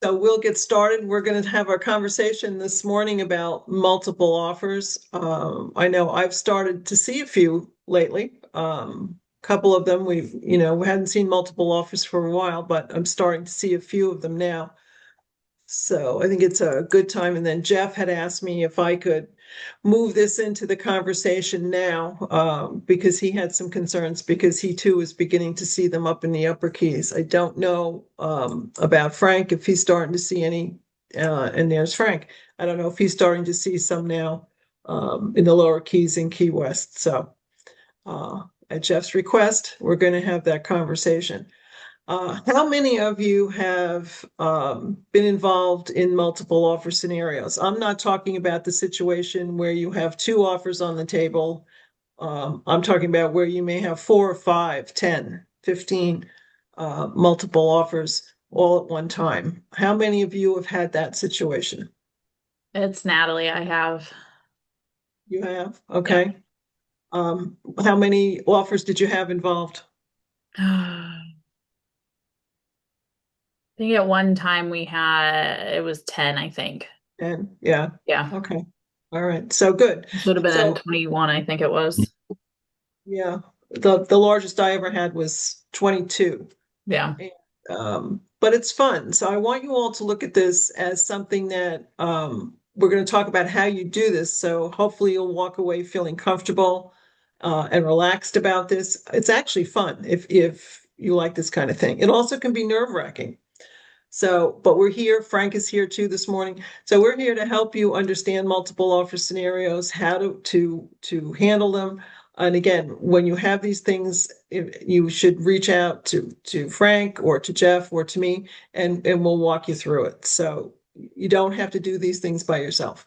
So we'll get started. We're going to have our conversation this morning about multiple offers. I know I've started to see a few lately. Couple of them we hadn't seen multiple offers for a while, but I'm starting to see a few of them now. So I think it's a good time. And then Jeff had asked me if I could move this into the conversation now, because he had some concerns because he too is beginning to see them up in the upper keys. I don't know about Frank if he's starting to see any, and there's Frank. I don't know if he's starting to see some now in the lower keys in Key West. So at Jeff's request, we're going to have that conversation. How many of you have been involved in multiple offer scenarios? I'm not talking about the situation where you have two offers on the table. I'm talking about where you may have 4 or 5, 10, 15 multiple offers all at one time. How many of you have had that situation? It's Natalie. I have. You have? Yep. Okay. How many offers did you have involved? I think at one time it was 10, I think. And yeah. Yeah. Okay. All right. So good. This would have been in So 21, I think it was. yeah, the largest I ever had was 22. Yeah. And, but it's fun. So I want you all to look at this as something that we're going to talk about how you do this. So hopefully you'll walk away feeling comfortable and relaxed about this. It's actually fun if you like this kind of thing. It also can be nerve-wracking. So, but we're here. Frank is here too this morning. So we're here to help you understand multiple offer scenarios, how to handle them. And again, when you have these things, you should reach out to Frank or to Jeff or to me, and we'll walk you through it. So you don't have to do these things by yourself.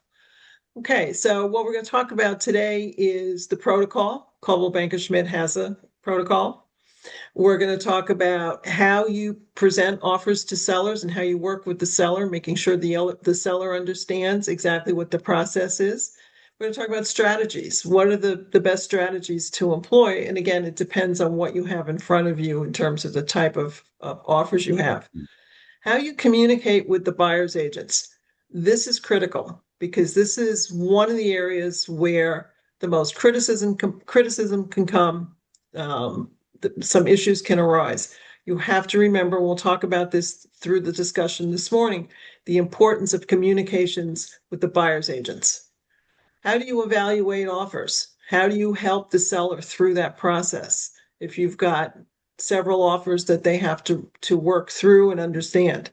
Okay, so what we're going to talk about today is the protocol. Coldwell Banker Schmidt has a protocol. We're going to talk about how you present offers to sellers and how you work with the seller, making sure the seller understands exactly what the process is. We're going to talk about strategies. What are the best strategies to employ? And again, it depends on what you have in front of you in terms of the type of offers you have. How you communicate with the buyer's agents. This is critical because this is one of the areas where the most criticism can come. Um, some issues can arise. You have to remember, we'll talk about this through the discussion this morning, the importance of communications with the buyer's agents. How do you evaluate offers? How do you help the seller through that process? If you've got several offers that they have to work through and understand.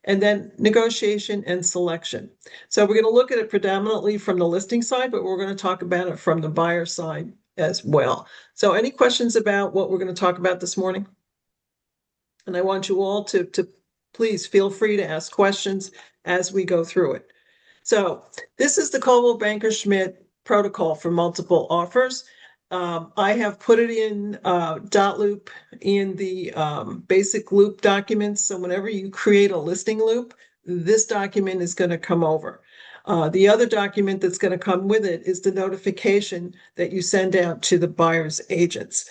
And then negotiation and selection. So we're going to look at it predominantly from the listing side, but we're going to talk about it from the buyer side as well. So any questions about what we're going to talk about this morning? And I want you all to please feel free to ask questions as we go through it. So this is the Coldwell Banker Schmidt protocol for multiple offers. I have put it in dot loop in the basic loop documents. So whenever you create a listing loop, this document is going to come over. The other document that's going to come with it is the notification that you send out to the buyer's agents.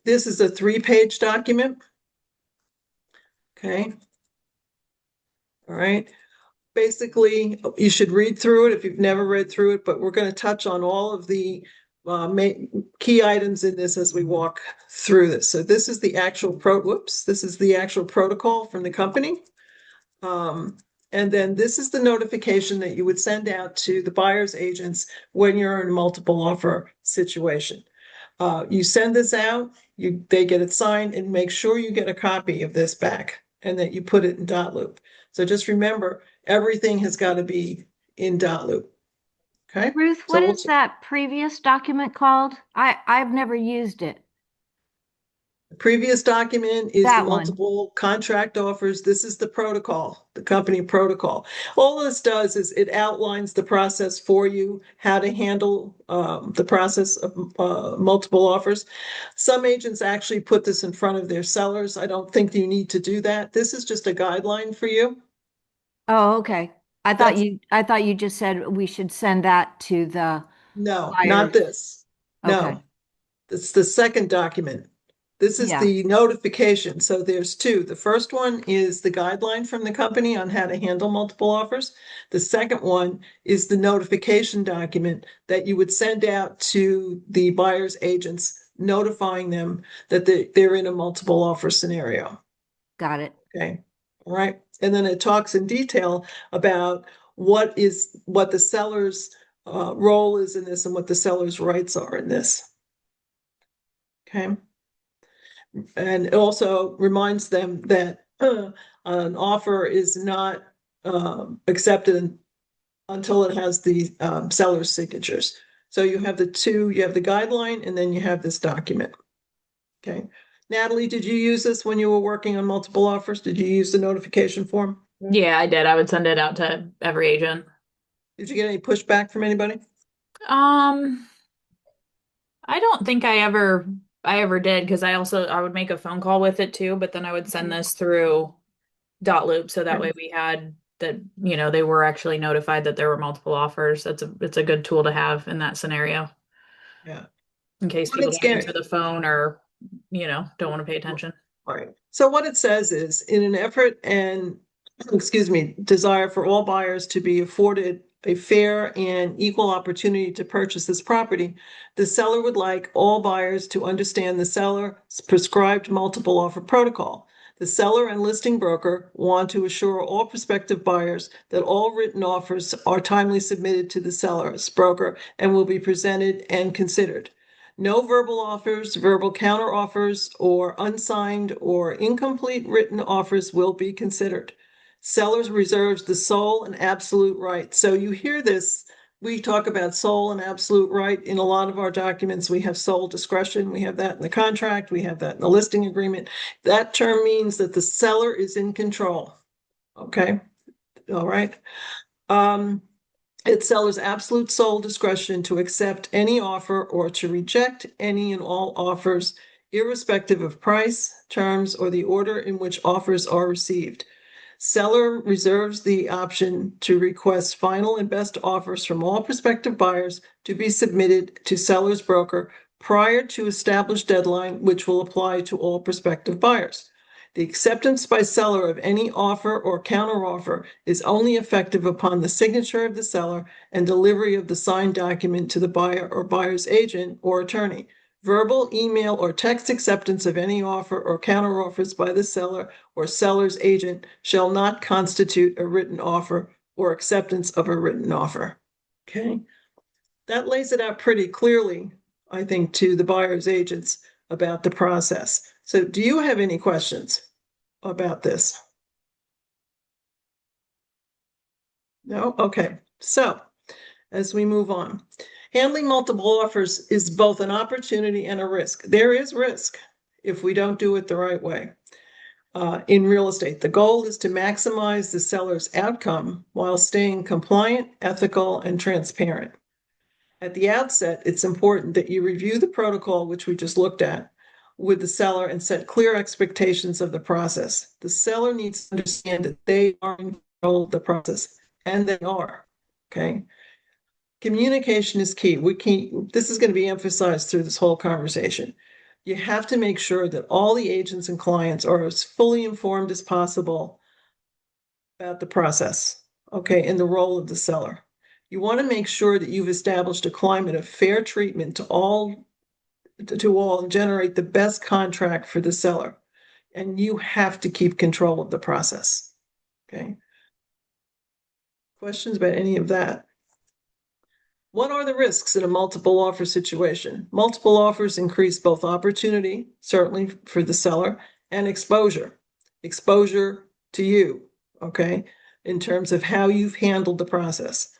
This is a 3-page document. Okay. All right. Basically, you should read through it if you've never read through it, but we're going to touch on all of the key items in this as we walk through this. So this is the actual this is the actual protocol from the company. And then this is the notification that you would send out to the buyer's agents when you're in a multiple offer situation. You send this out, they get it signed, and make sure you get a copy of this back and that you put it in dot loop. So just remember, everything has got to be in dot loop. Okay. Ruth, So what is that previous document called? I've never used it. the previous document is the That one. multiple contract offers. This is the protocol, the company protocol. All this does is it outlines the process for you, how to handle the process of multiple offers. Some agents actually put this in front of their sellers. I don't think you need to do that. This is just a guideline for you. Oh, okay. That's I thought you just said we should send that to the no, not buyers. this. Okay. No, it's the second document. This is Yeah. the notification. So there's two. The first one is the guideline from the company on how to handle multiple offers. The second one is the notification document that you would send out to the buyer's agents, notifying them that they're in a multiple offer scenario. Got it. Okay. All right. And then it talks in detail about what the seller's role is in this and what the seller's rights are in this. Okay. And it also reminds them that an offer is not accepted until it has the seller's signatures. So you have the two, you have the guideline, and then you have this document. Okay. Natalie, did you use this when you were working on multiple offers? Did you use the notification form? Yeah, I did. I would send it out to every agent. Did you get any pushback from anybody? Um, I don't think I ever did because I would make a phone call with it too, but then I would send this through dot loop so that way we had that, they were actually notified that there were multiple offers. It's a good tool to have in that scenario Yeah. in case What people it's don't scary. answer the phone or, don't want to pay attention. All right. So what it says is, in an effort and, excuse me, desire for all buyers to be afforded a fair and equal opportunity to purchase this property, the seller would like all buyers to understand the seller's prescribed multiple offer protocol. The seller and listing broker want to assure all prospective buyers that all written offers are timely submitted to the seller's broker and will be presented and considered. No verbal offers, verbal counter offers, or unsigned or incomplete written offers will be considered. Sellers reserves the sole and absolute right. So you hear this. We talk about sole and absolute right in a lot of our documents. We have sole discretion. We have that in the contract. We have that in the listing agreement. That term means that the seller is in control. Okay. All right. It's seller's absolute sole discretion to accept any offer or to reject any and all offers, irrespective of price, terms, or the order in which offers are received. Seller reserves the option to request final and best offers from all prospective buyers to be submitted to seller's broker prior to established deadline, which will apply to all prospective buyers. The acceptance by seller of any offer or counteroffer is only effective upon the signature of the seller and delivery of the signed document to the buyer or buyer's agent or attorney. Verbal, email, or text acceptance of any offer or counteroffers by the seller or seller's agent shall not constitute a written offer or acceptance of a written offer. Okay. That lays it out pretty clearly, I think, to the buyer's agents about the process. So do you have any questions about this? No? Okay. So as we move on, handling multiple offers is both an opportunity and a risk. There is risk if we don't do it the right way. In real estate, the goal is to maximize the seller's outcome while staying compliant, ethical, and transparent. At the outset, it's important that you review the protocol, which we just looked at, with the seller and set clear expectations of the process. The seller needs to understand that they are in control of the process, and they are. Okay. Communication is key. This is going to be emphasized through this whole conversation. You have to make sure that all the agents and clients are as fully informed as possible about the process, okay, and the role of the seller. You want to make sure that you've established a climate of fair treatment to all and generate the best contract for the seller. And you have to keep control of the process. Okay. Questions about any of that? What are the risks in a multiple offer situation? Multiple offers increase both opportunity, certainly for the seller, and exposure. Exposure to you, okay, in terms of how you've handled the process.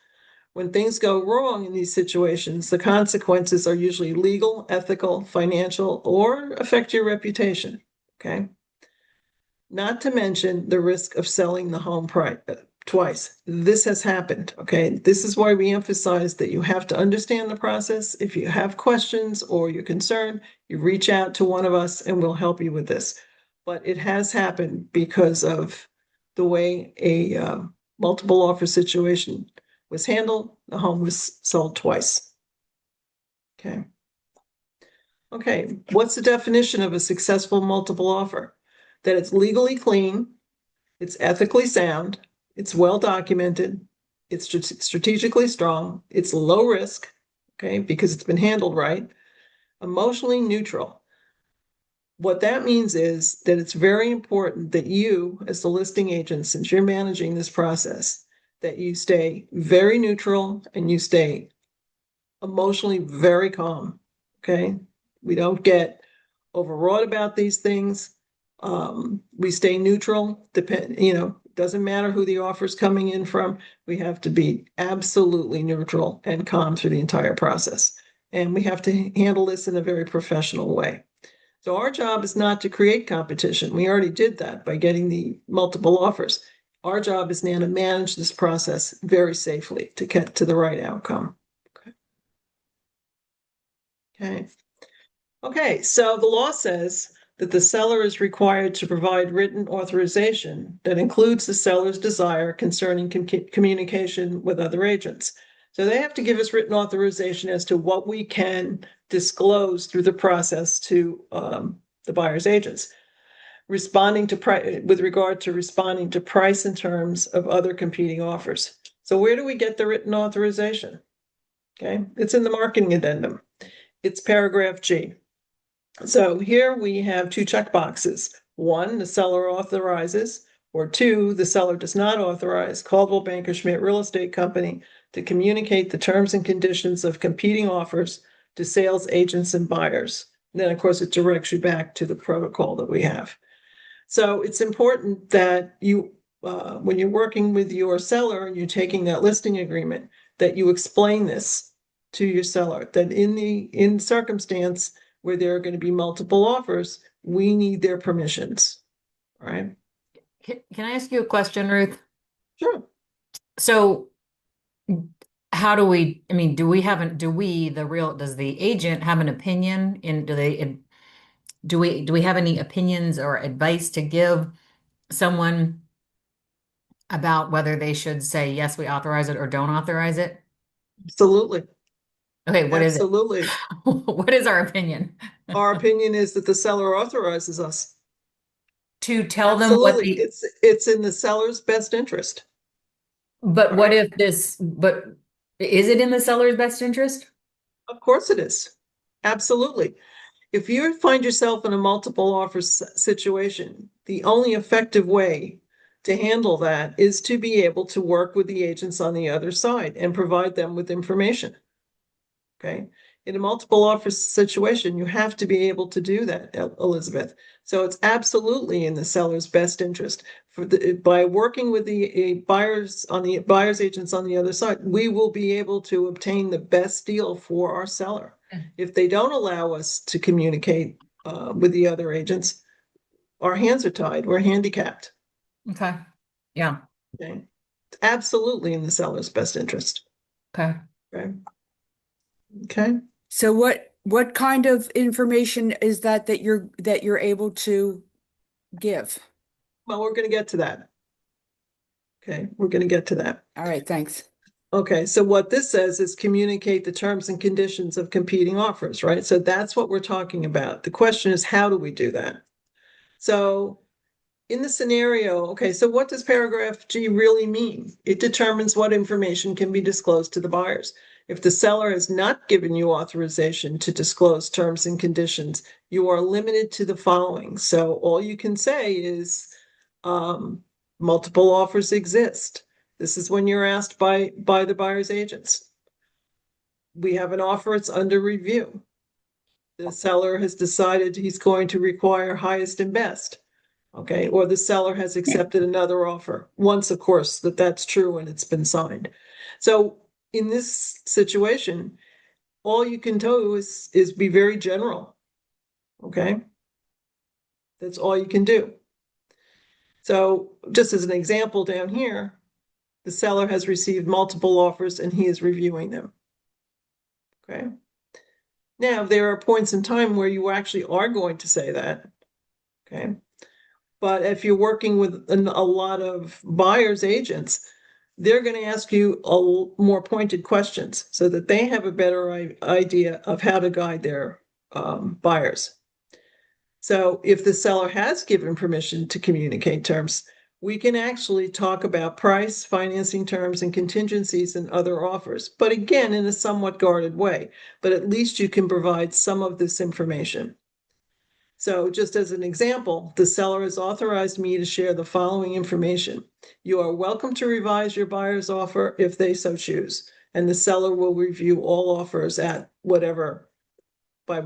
When things go wrong in these situations, the consequences are usually legal, ethical, financial, or affect your reputation. Okay. Not to mention the risk of selling the home twice. This has happened. Okay. This is why we emphasize that you have to understand the process. If you have questions or you're concerned, you reach out to one of us and we'll help you with this. But it has happened because of the way a multiple offer situation was handled. The home was sold twice. Okay. Okay, what's the definition of a successful multiple offer? That it's legally clean, it's ethically sound, it's well documented, it's strategically strong, it's low risk, okay, because it's been handled right, emotionally neutral. What that means is that it's very important that you, as the listing agent, since you're managing this process, that you stay very neutral and you stay emotionally very calm. Okay. We don't get overwrought about these things. We stay neutral, doesn't matter who the offer is coming in from. We have to be absolutely neutral and calm through the entire process. And we have to handle this in a very professional way. So our job is not to create competition. We already did that by getting the multiple offers. Our job is now to manage this process very safely to get to the right outcome. Okay. Okay, so the law says that the seller is required to provide written authorization that includes the seller's desire concerning communication with other agents. So they have to give us written authorization as to what we can disclose through the process to the buyer's agents. Responding to with regard to responding to price and terms of other competing offers. So where do we get the written authorization? Okay, it's in the marketing addendum. It's paragraph G. So here we have two check boxes. One, the seller authorizes, or two, the seller does not authorize Coldwell Banker Schmidt Real Estate Company to communicate the terms and conditions of competing offers to sales agents and buyers. And then, of course, it directs you back to the protocol that we have. So it's important that you, when you're working with your seller and you're taking that listing agreement, that you explain this to your seller, that in circumstance where there are going to be multiple offers, we need their permissions. All right. Can I ask you a question, Ruth? Sure. So how do we, I mean, does the agent have an opinion in, do we have any opinions or advice to give someone about whether they should say, yes, we authorize it or don't authorize it? Absolutely. Okay, what is it? Absolutely. What is our opinion? Our opinion is that the seller authorizes us. To tell them what Absolutely. It's in the seller's best interest. but All what right. if but is it in the seller's best interest? Of course it is. Absolutely. If you find yourself in a multiple offer situation, the only effective way to handle that is to be able to work with the agents on the other side and provide them with information. Okay. In a multiple offer situation, you have to be able to do that, Elizabeth. So it's absolutely in the seller's best interest by working with the buyer's agents on the other side, we will be able to obtain the best deal for our seller. If they don't allow us to communicate with the other agents, our hands are tied. We're handicapped. Okay. Yeah. Okay. It's absolutely in the seller's best interest. Okay. Okay. Okay. So what kind of information is that you're able to give? Well, we're going to get to that. Okay, we're going to get to that. All right, thanks. Okay, so what this says is communicate the terms and conditions of competing offers, right? So that's what we're talking about. The question is, how do we do that? So in the scenario, okay, so what does paragraph G really mean? It determines what information can be disclosed to the buyers. If the seller has not given you authorization to disclose terms and conditions, you are limited to the following. So all you can say is multiple offers exist. This is when you're asked by the buyer's agents. We have an offer, it's under review. The seller has decided he's going to require highest and best. Okay, or the seller has accepted another offer. Once, of course, that's true and it's been signed. So in this situation, all you can do is be very general. Okay, that's all you can do. So just as an example down here, the seller has received multiple offers and he is reviewing them. Okay. Now, there are points in time where you actually are going to say that. Okay. But if you're working with a lot of buyer's agents, they're going to ask you more pointed questions so that they have a better idea of how to guide their buyers. So if the seller has given permission to communicate terms, we can actually talk about price, financing terms, and contingencies and other offers. But again, in a somewhat guarded way. But at least you can provide some of this information. So just as an example, the seller has authorized me to share the following information. You are welcome to revise your buyer's offer if they so choose. And the seller will review all offers at whatever, by,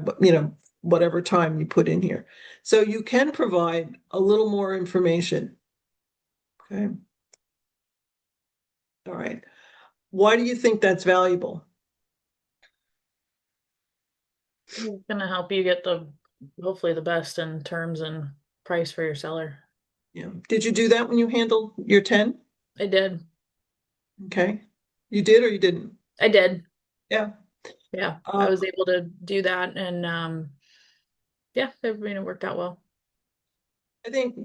whatever time you put in here. So you can provide a little more information. Okay. All right. Why do you think that's valuable? It's gonna help you get hopefully the best in terms and price for your seller. Yeah. Did you do that when you handled your 10? I did. Okay. You did or you didn't? I did. Yeah. Yeah. I was able to do that and yeah, it worked out well. I think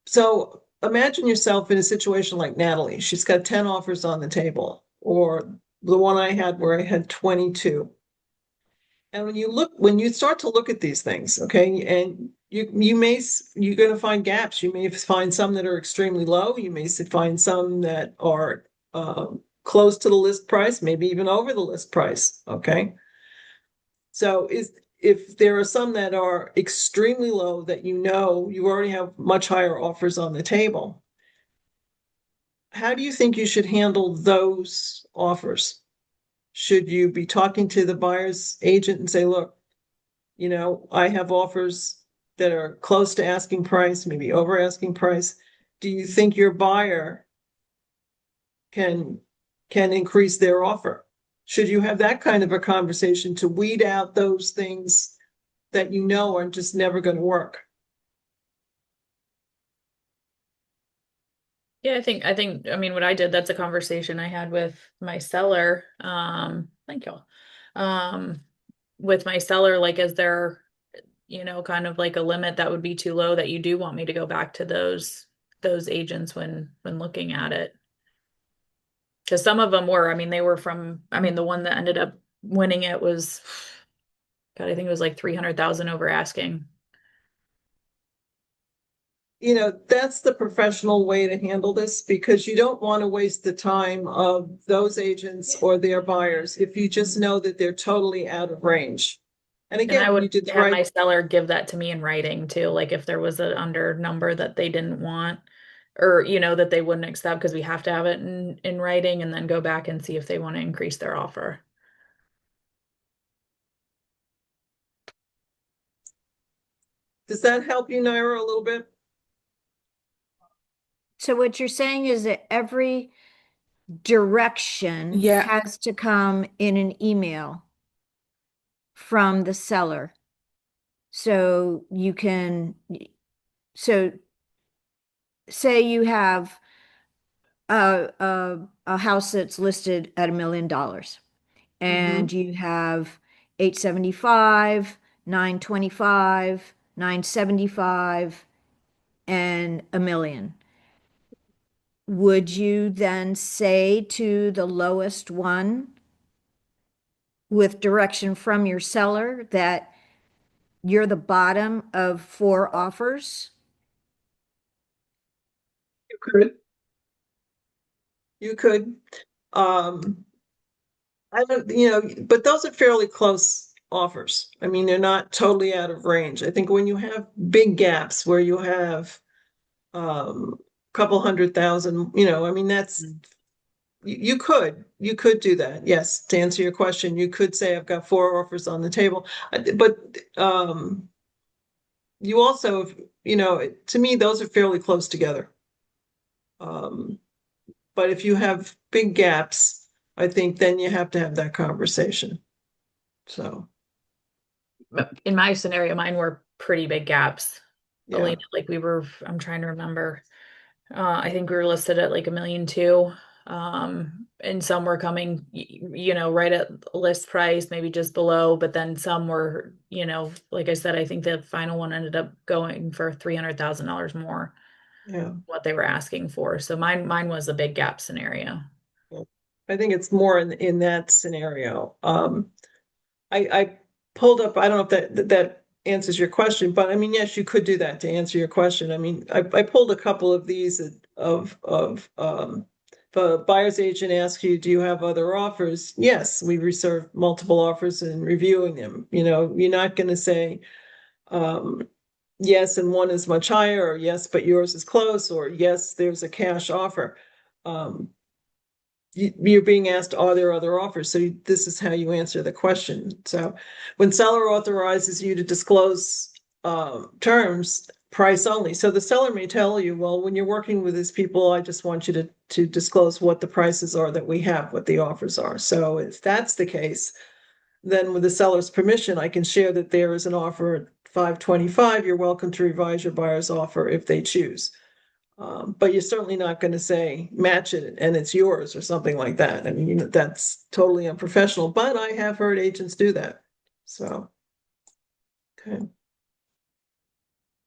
so. Imagine yourself in a situation like Natalie. She's got 10 offers on the table, or the one I had where I had 22. And when you start to look at these things, okay, and you're going to find gaps. You may find some that are extremely low. You may find some that are close to the list price, maybe even over the list price. Okay. So if there are some that are extremely low that you already have much higher offers on the table, how do you think you should handle those offers? Should you be talking to the buyer's agent and say, look, I have offers that are close to asking price, maybe over asking price. Do you think your buyer can increase their offer? Should you have that kind of a conversation to weed out those things that are just never going to work? Yeah, I mean what I did, that's a conversation I had with my seller. Thank you. With my seller, like, is there, kind of like a limit that would be too low that you do want me to go back to those agents when looking at it? Because some of them were, I mean, they were the one that ended up winning it was, God, I think it was like 300,000 over asking. That's the professional way to handle this, because you don't want to waste the time of those agents or their buyers if you just know that they're totally out of range. And And I again, you would did the have my right. seller give that to me in writing too, like if there was an under number that they didn't want or, that they wouldn't accept, because we have to have it in writing and then go back and see if they want to increase their offer. Does that help you, Naira, a little bit? So what you're saying is that every direction Yeah. has to come in an email from the seller. So you can, so say you have a house that's listed at $1 million and you have 875, 925, 975, and a million. Would you then say to the lowest one with direction from your seller that you're the bottom of 4 offers? You could. You could. Um, I don't, but those are fairly close offers. I mean, they're not totally out of range. I think when you have big gaps where you have a couple 100,000, I mean, that's you could do that. Yes, to answer your question, you could say I've got 4 offers on the table. But you also, to me, those are fairly close together. But if you have big gaps, I think then you have to have that conversation. So, In my scenario, mine were pretty big gaps. yeah. Elena, like I'm trying to remember. I think we were listed at like 1,200,000. And some were coming, right at list price, maybe just below, but then some were, like I said, I think the final one ended up going for $300,000 more Yeah. what they were asking for. So mine was a big gap scenario. I think it's more in that scenario. I pulled up, I don't know if that answers your question, but I mean, yes, you could do that to answer your question. I mean, I pulled a couple of these if a buyer's agent asks you, do you have other offers? Yes, we reserve multiple offers and reviewing them. You know, you're not going to say, yes, and one is much higher, or yes, but yours is close, or yes, there's a cash offer. You're being asked, are there other offers? So this is how you answer the question. So when seller authorizes you to disclose terms, price only. So the seller may tell you, well, when you're working with these people, I just want you to disclose what the prices are that we have, what the offers are. So if that's the case, then with the seller's permission, I can share that there is an offer at 525. You're welcome to revise your buyer's offer if they choose. But you're certainly not going to say match it and it's yours or something like that. I mean, that's totally unprofessional, but I have heard agents do that. So, okay.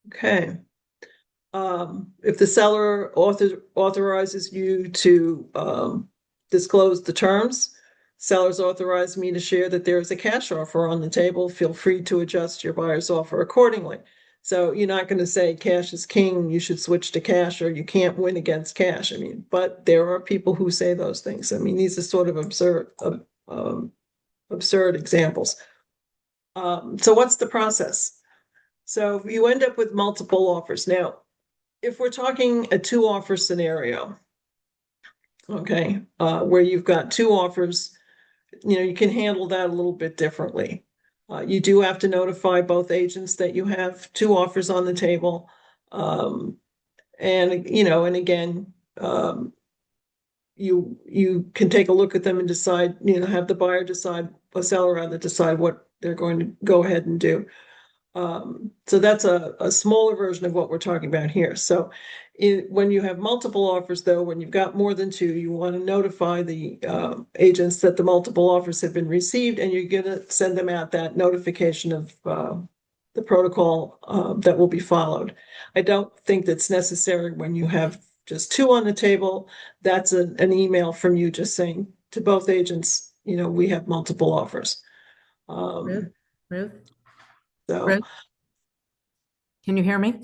Okay. If the seller authorizes you to disclose the terms, sellers authorize me to share that there is a cash offer on the table. Feel free to adjust your buyer's offer accordingly. So you're not going to say cash is king, you should switch to cash, or you can't win against cash. I mean, but there are people who say those things. I mean, these are sort of absurd examples. So what's the process? So you end up with multiple offers. Now, if we're talking a two offer scenario, okay, where you've got two offers, you know, you can handle that a little bit differently. You do have to notify both agents that you have two offers on the table. And, you know, and again, you can take a look at them and decide, you know, have the buyer decide, a seller rather decide what they're going to go ahead and do. So that's a smaller version of what we're talking about here. So when you have multiple offers, though, when you've got more than two, you want to notify the agents that the multiple offers have been received, and you're going to send them out that notification of the protocol that will be followed. I don't think that's necessary when you have just two on the table. That's an email from you just saying to both agents, you know, we have multiple offers. Ruth, Ruth, So, Ruth, can you hear me?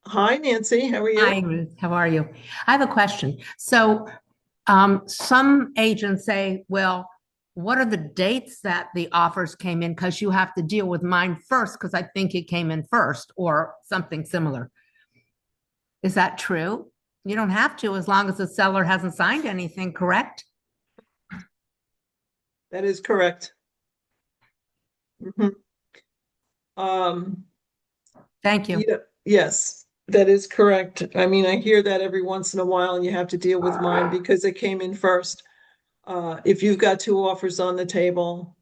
hi, Nancy, how are you? Hi, Ruth. How are you? I have a question. So, some agents say, well, what are the dates that the offers came in? Because you have to deal with mine first, because I think it came in first, or something similar. Is that true? You don't have to, as long as the seller hasn't signed anything, correct? That is correct. Mhm. Um, Thank you. yeah, yes, that is correct. I mean, I hear that every once in a while, and you have to deal with mine because it came in first. If you've got two offers on the table,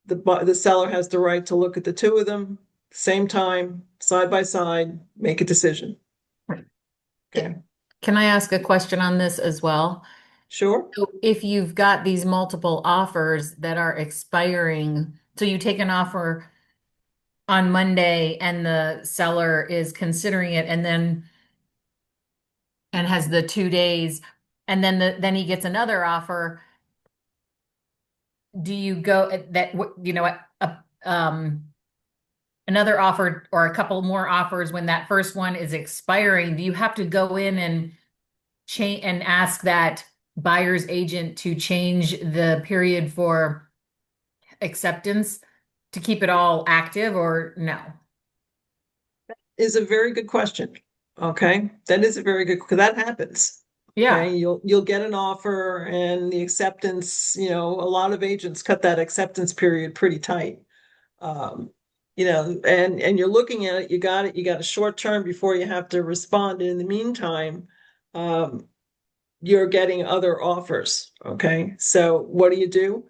the seller has the right to look at the two of them, same time, side by side, make a decision. Okay, Can I ask a question on this as well? sure. So if you've got these multiple offers that are expiring, so you take an offer on Monday and the seller is considering it and has the 2 days, and then he gets another offer, do you go that you know another offer or a couple more offers when that first one is expiring, do you have to go in and change and ask that buyer's agent to change the period for acceptance to keep it all active, or no? Is a very good question. Okay, that is a very good, because that happens. Yeah. Okay, you'll get an offer and the acceptance, you know, a lot of agents cut that acceptance period pretty tight. Um, you know, and you're looking at it, you got a short term before you have to respond. And in the meantime, um, you're getting other offers. Okay, so what do?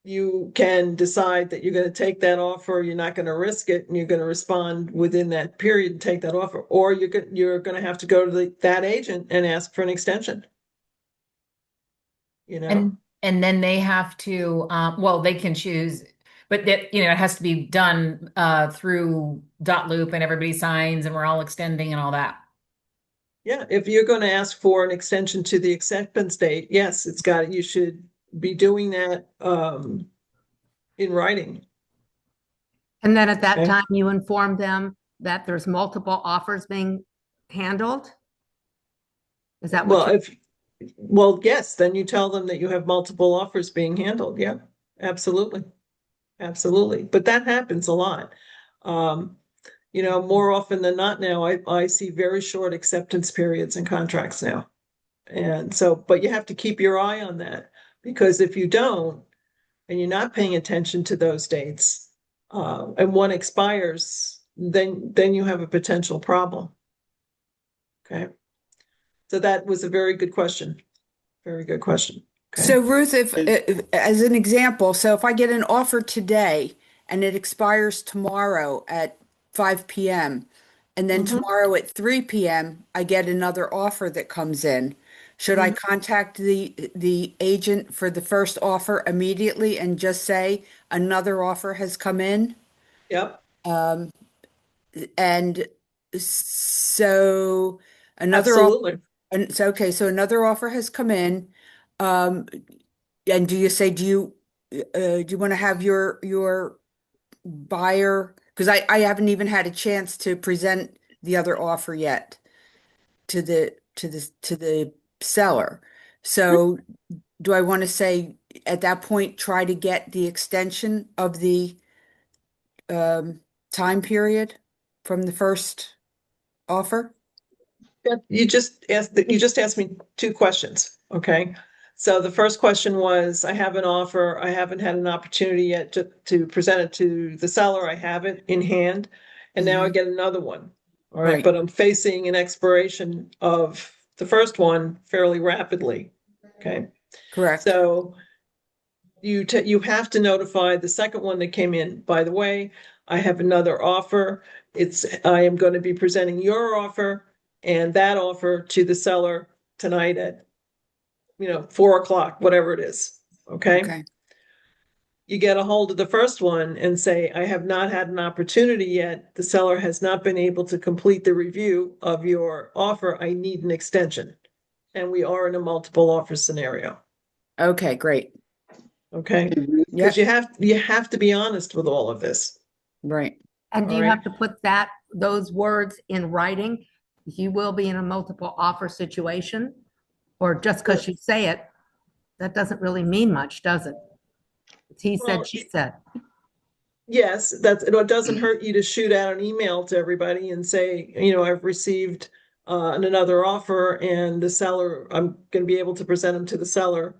You can decide that you're going to take that offer, you're not going to risk it, and you're going to respond within that period and take that offer, or you're going to have to go to that agent and ask for an extension. You know, And then they have to well, they can choose, but that it has to be done through dot loop and everybody signs and we're all extending and all that. yeah, if you're going to ask for an extension to the acceptance date, yes, you should be doing that. in writing. And then at that Okay. time, you inform them that there's multiple offers being handled? Is that what Well, well, yes, then you tell them that you have multiple offers being handled. Yeah, absolutely. Absolutely. But that happens a lot. Um, more often than not now, I see very short acceptance periods in contracts now. And so, but you have to keep your eye on that, because if you don't, and you're not paying attention to those dates, and one expires, then you have a potential problem. Okay. So that was a very good question. Very good question. Okay. So Ruth, And as an example, so if I get an offer today and it expires tomorrow at 5 p.m. and then Mhm. tomorrow at 3 p.m. I get another offer that comes in, should I Mhm. contact the agent for the first offer immediately and just say another offer has come in? Yep. And so another offer, Absolutely. and so okay, so another offer has come in. Um, and do you say, do you want to have your buyer? Because I haven't even had a chance to present the other offer yet to the seller. So do I want to say at that point try to get the extension of the um, time period from the first offer? Yeah, you just asked me two questions. Okay. So the first question was, I have an offer. I haven't had an opportunity yet to present it to the seller. I have it in hand. And now I Mhm. get another one. All right. Right, But I'm facing an expiration of the first one fairly rapidly. Okay. correct. So you have to notify the second one that came in. By the way, I have another offer. I am going to be presenting your offer and that offer to the seller tonight at 4 o'clock, whatever it is. Okay. Okay, You get a hold of the first one and say, I have not had an opportunity yet. The seller has not been able to complete the review of your offer. I need an extension. And we are in a multiple offer scenario. okay, great. Okay. hey, Ruth, Because Yep, you have to be honest with all of this. right. And do All you right. have to put those words in writing? You will be in a multiple offer situation? Or just because you say it, that doesn't really mean much, does it? It's he said, Well, she said. yes, it doesn't hurt you to shoot out an email to everybody and say, I've received another offer and the seller, I'm going to be able to present them to the seller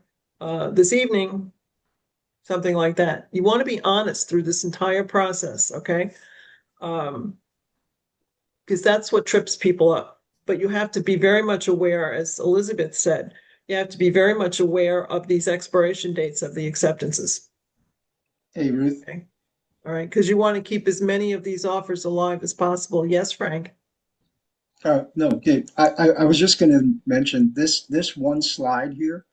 this evening, something like that. You want to be honest through this entire process, okay? Um, because that's what trips people up. But you have to be very much aware, as Elizabeth said, you have to be very much aware of these expiration dates of the acceptances. hey, Ruth. Okay. All right. Because you want to keep as many of these offers alive as possible. Yes, Frank. No, okay. I was just going to mention this one slide here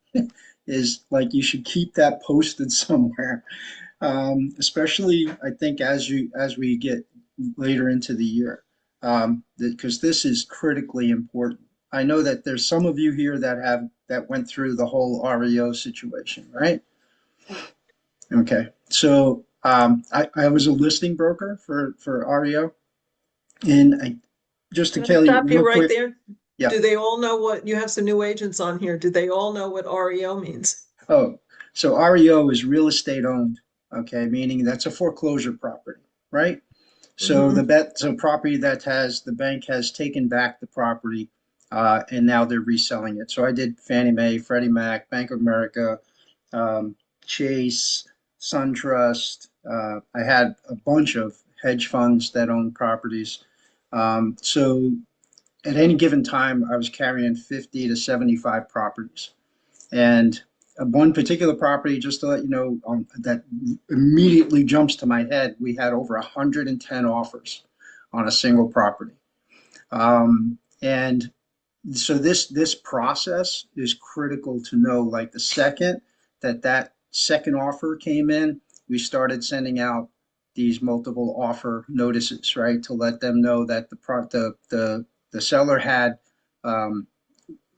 is like you should keep that posted somewhere. Especially I think as we get later into the year, because this is critically important. I know that there's some of you here that went through the whole REO situation, right? Okay, so I was a listing broker for REO, and just to Can I tell you stop you real right quick, there? yeah. Do they all know what you have some new agents on here? Do they all know what REO means? Oh, so REO is real estate owned, okay, meaning that's a foreclosure property, right? So Hmm. so property that the bank has taken back the property, and now they're reselling it. So I did Fannie Mae, Freddie Mac, Bank of America, um, Chase, SunTrust. I had a bunch of hedge funds that own properties. So at any given time, I was carrying 50 to 75 properties. And one particular property, just to let you know, that immediately jumps to my head, we had over 110 offers on a single property. And so this process is critical to know. Like the second that second offer came in, we started sending out these multiple offer notices, right, to let them know that the seller had um,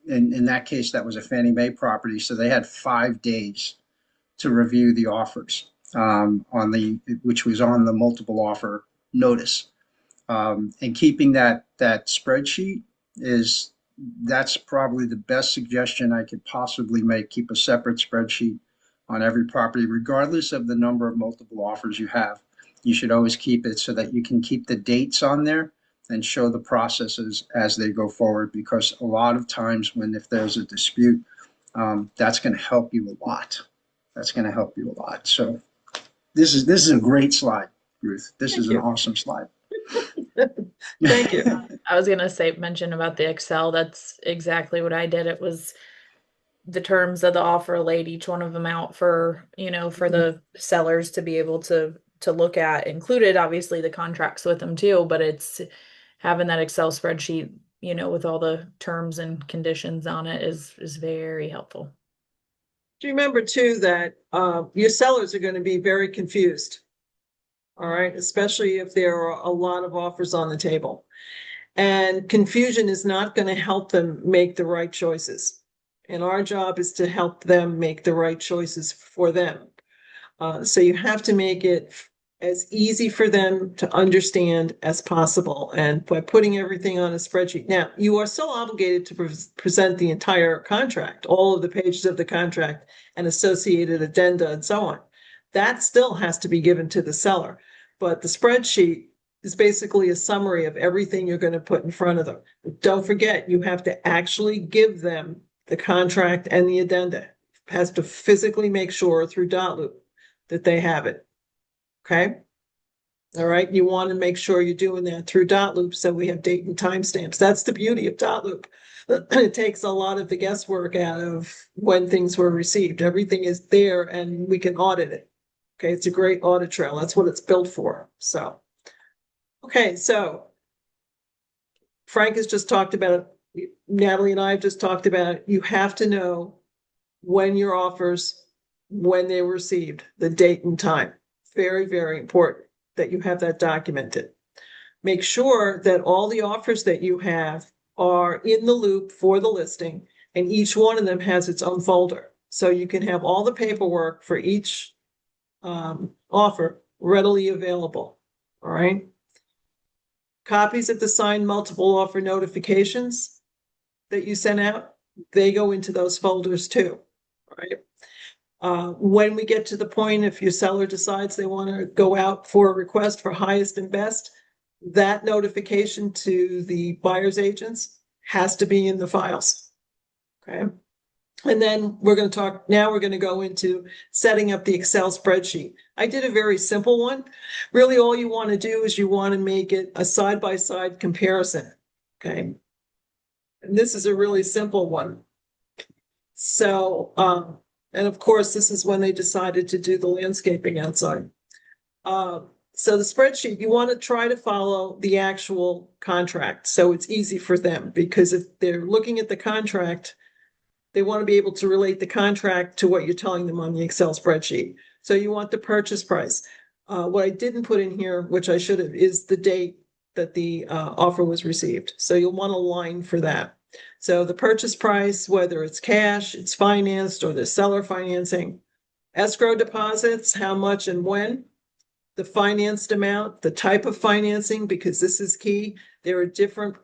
in that case, that was a Fannie Mae property, so they had 5 days to review the offers. which was on the multiple offer notice. And keeping that spreadsheet that's probably the best suggestion I could possibly make. Keep a separate spreadsheet on every property, regardless of the number of multiple offers you have. You should always keep it so that you can keep the dates on there and show the processes as they go forward. Because a lot of times if there's a dispute, that's going to help you a lot. That's going to help you a lot. So this is a great slide, Ruth. This is an awesome slide. Thank you. I was gonna mention about the Excel. That's exactly what I did. It was the terms of the offer, laid each one of them out for, for the sellers to be able to look at. Included obviously the contracts with them too, but it's having that Excel spreadsheet, with all the terms and conditions on it is very helpful. Do you remember too that your sellers are going to be very confused? All right, especially if there are a lot of offers on the table. And confusion is not going to help them make the right choices. And our job is to help them make the right choices for them. So you have to make it as easy for them to understand as possible. And by putting everything on a spreadsheet. Now, you are still obligated to present the entire contract, all of the pages of the contract and associated addenda and so on. That still has to be given to the seller. But the spreadsheet is basically a summary of everything you're going to put in front of them. But don't forget, you have to actually give them the contract and the addenda. Has to physically make sure through .loop that they have it. Okay? All right. You want to make sure you're doing that through .loop so we have date and timestamps. That's the beauty of .loop. It takes a lot of the guesswork out of when things were received. Everything is there and we can audit it. Okay, it's a great audit trail. That's what it's built for. So, okay, so Frank has just talked about it. Natalie and I have just talked about it. You have to know when your offers, when they were received, the date and time. Very, very important that you have that documented. Make sure that all the offers that you have are in the loop for the listing, and each one of them has its own folder. So you can have all the paperwork for each offer readily available. All right. Copies of the signed multiple offer notifications that you sent out, they go into those folders too. All right. When we get to the point, if your seller decides they want to go out for a request for highest and best, that notification to the buyer's agents has to be in the files. Okay. And then we're going to go into setting up the Excel spreadsheet. I did a very simple one. Really, all you want to do is you want to make it a side-by-side comparison. Okay. And this is a really simple one. So, and of course, this is when they decided to do the landscaping outside. So the spreadsheet, you want to try to follow the actual contract. So it's easy for them, because if they're looking at the contract, they want to be able to relate the contract to what you're telling them on the Excel spreadsheet. So you want the purchase price. What I didn't put in here, which I should have, is the date that the offer was received. So you'll want a line for that. So the purchase price, whether it's cash, it's financed, or the seller financing, escrow deposits, how much and when, the financed amount, the type of financing, because this is key. There are different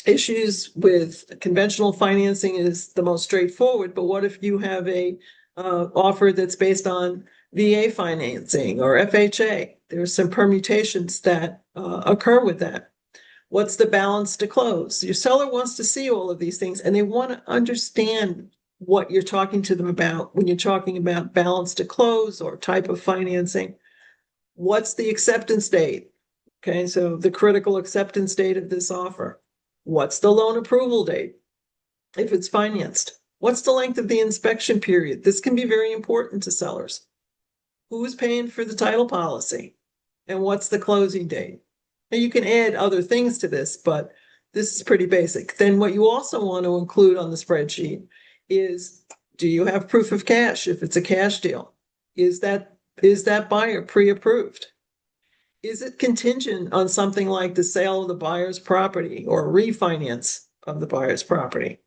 issues with conventional financing is the most straightforward, but what if you have a offer that's based on VA financing or FHA? There's some permutations that occur with that. What's the balance to close? Your seller wants to see all of these things, and they want to understand what you're talking to them about when you're talking about balance to close or type of financing. What's the acceptance date? Okay, so the critical acceptance date of this offer. What's the loan approval date if it's financed? What's the length of the inspection period? This can be very important to sellers. Who's paying for the title policy? And what's the closing date? Now you can add other things to this, but this is pretty basic. Then what you also want to include on the spreadsheet is, do you have proof of cash if it's a cash deal? Is that buyer pre-approved? Is it contingent on something like the sale of the buyer's property or refinance of the buyer's property?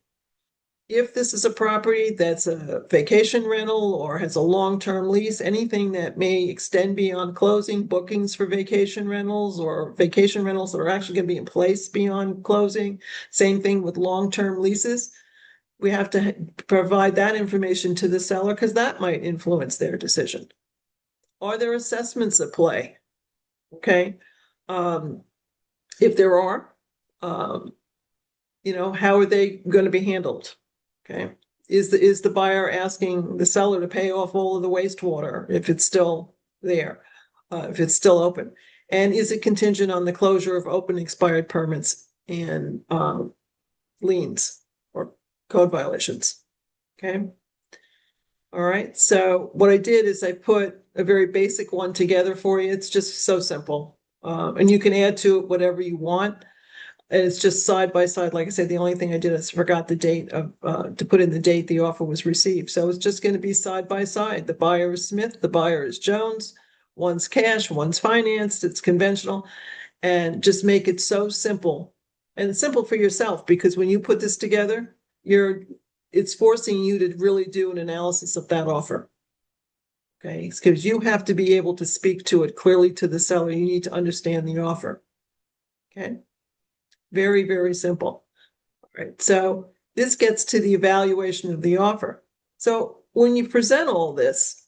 if this is a property that's a vacation rental or has a long-term lease, anything that may extend beyond closing, bookings for vacation rentals or vacation rentals that are actually going to be in place beyond closing. Same thing with long-term leases. We have to provide that information to the seller because that might influence their decision. Are there assessments at play? Okay. If there are, how are they going to be handled? Okay. Is the buyer asking the seller to pay off all of the wastewater if it's still there, if it's still open? And is it contingent on the closure of open expired permits and liens or code violations? Okay. All right. So what I did is I put a very basic one together for you. It's just so simple. And you can add to it whatever you want. And it's just side by side. Like I said, the only thing I did is forgot the date of to put in the date the offer was received. So it's just going to be side by side. The buyer is Smith, the buyer is Jones. One's cash, one's financed. It's conventional, and just make it so simple and simple for yourself because when you put this together, it's forcing you to really do an analysis of that offer. Okay, because you have to be able to speak to it clearly to the seller. You need to understand the offer. Okay. Very, very simple. All right. So this gets to the evaluation of the offer. So when you present all this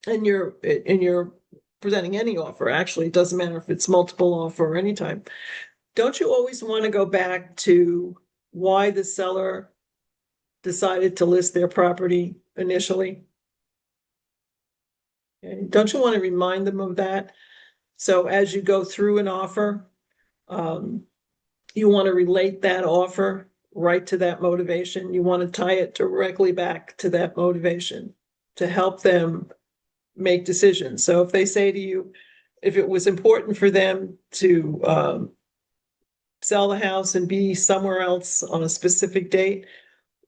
and you're presenting any offer, actually, it doesn't matter if it's multiple offer or any type, don't you always want to go back to why the seller decided to list their property initially? Okay. Don't you want to remind them of that? So as you go through an offer, you want to relate that offer right to that motivation. You want to tie it directly back to that motivation to help them make decisions. So if they say to you, if it was important for them to sell the house and be somewhere else on a specific date,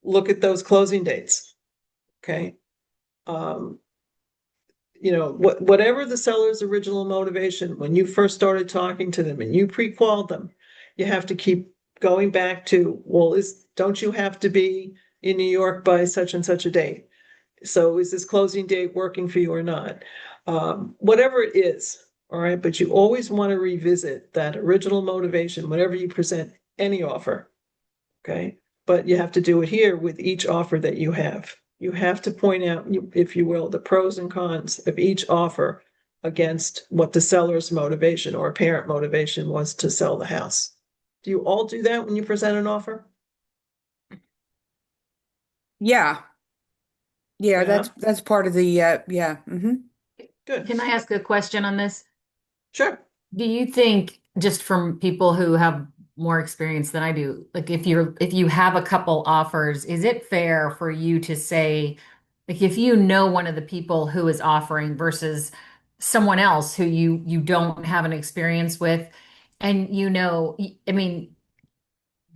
look at those closing dates. Okay. Whatever the seller's original motivation, when you first started talking to them and you pre-qualified them, you have to keep going back to, well, don't you have to be in New York by such and such a date? So is this closing date working for you or not? Whatever it is, all right, but you always want to revisit that original motivation whenever you present any offer, okay? But you have to do it here with each offer that you have. You have to point out, if you will, the pros and cons of each offer against what the seller's motivation or apparent motivation was to sell the house. Do you all do that when you present an offer? Yeah. Yeah, Yeah. that's part of the yeah. Good. Can I ask a question on this? Sure. Do you think, just from people who have more experience than I do, like if you have a couple offers, is it fair for you to say, like if you know one of the people who is offering versus someone else who you don't have an experience with, and I mean,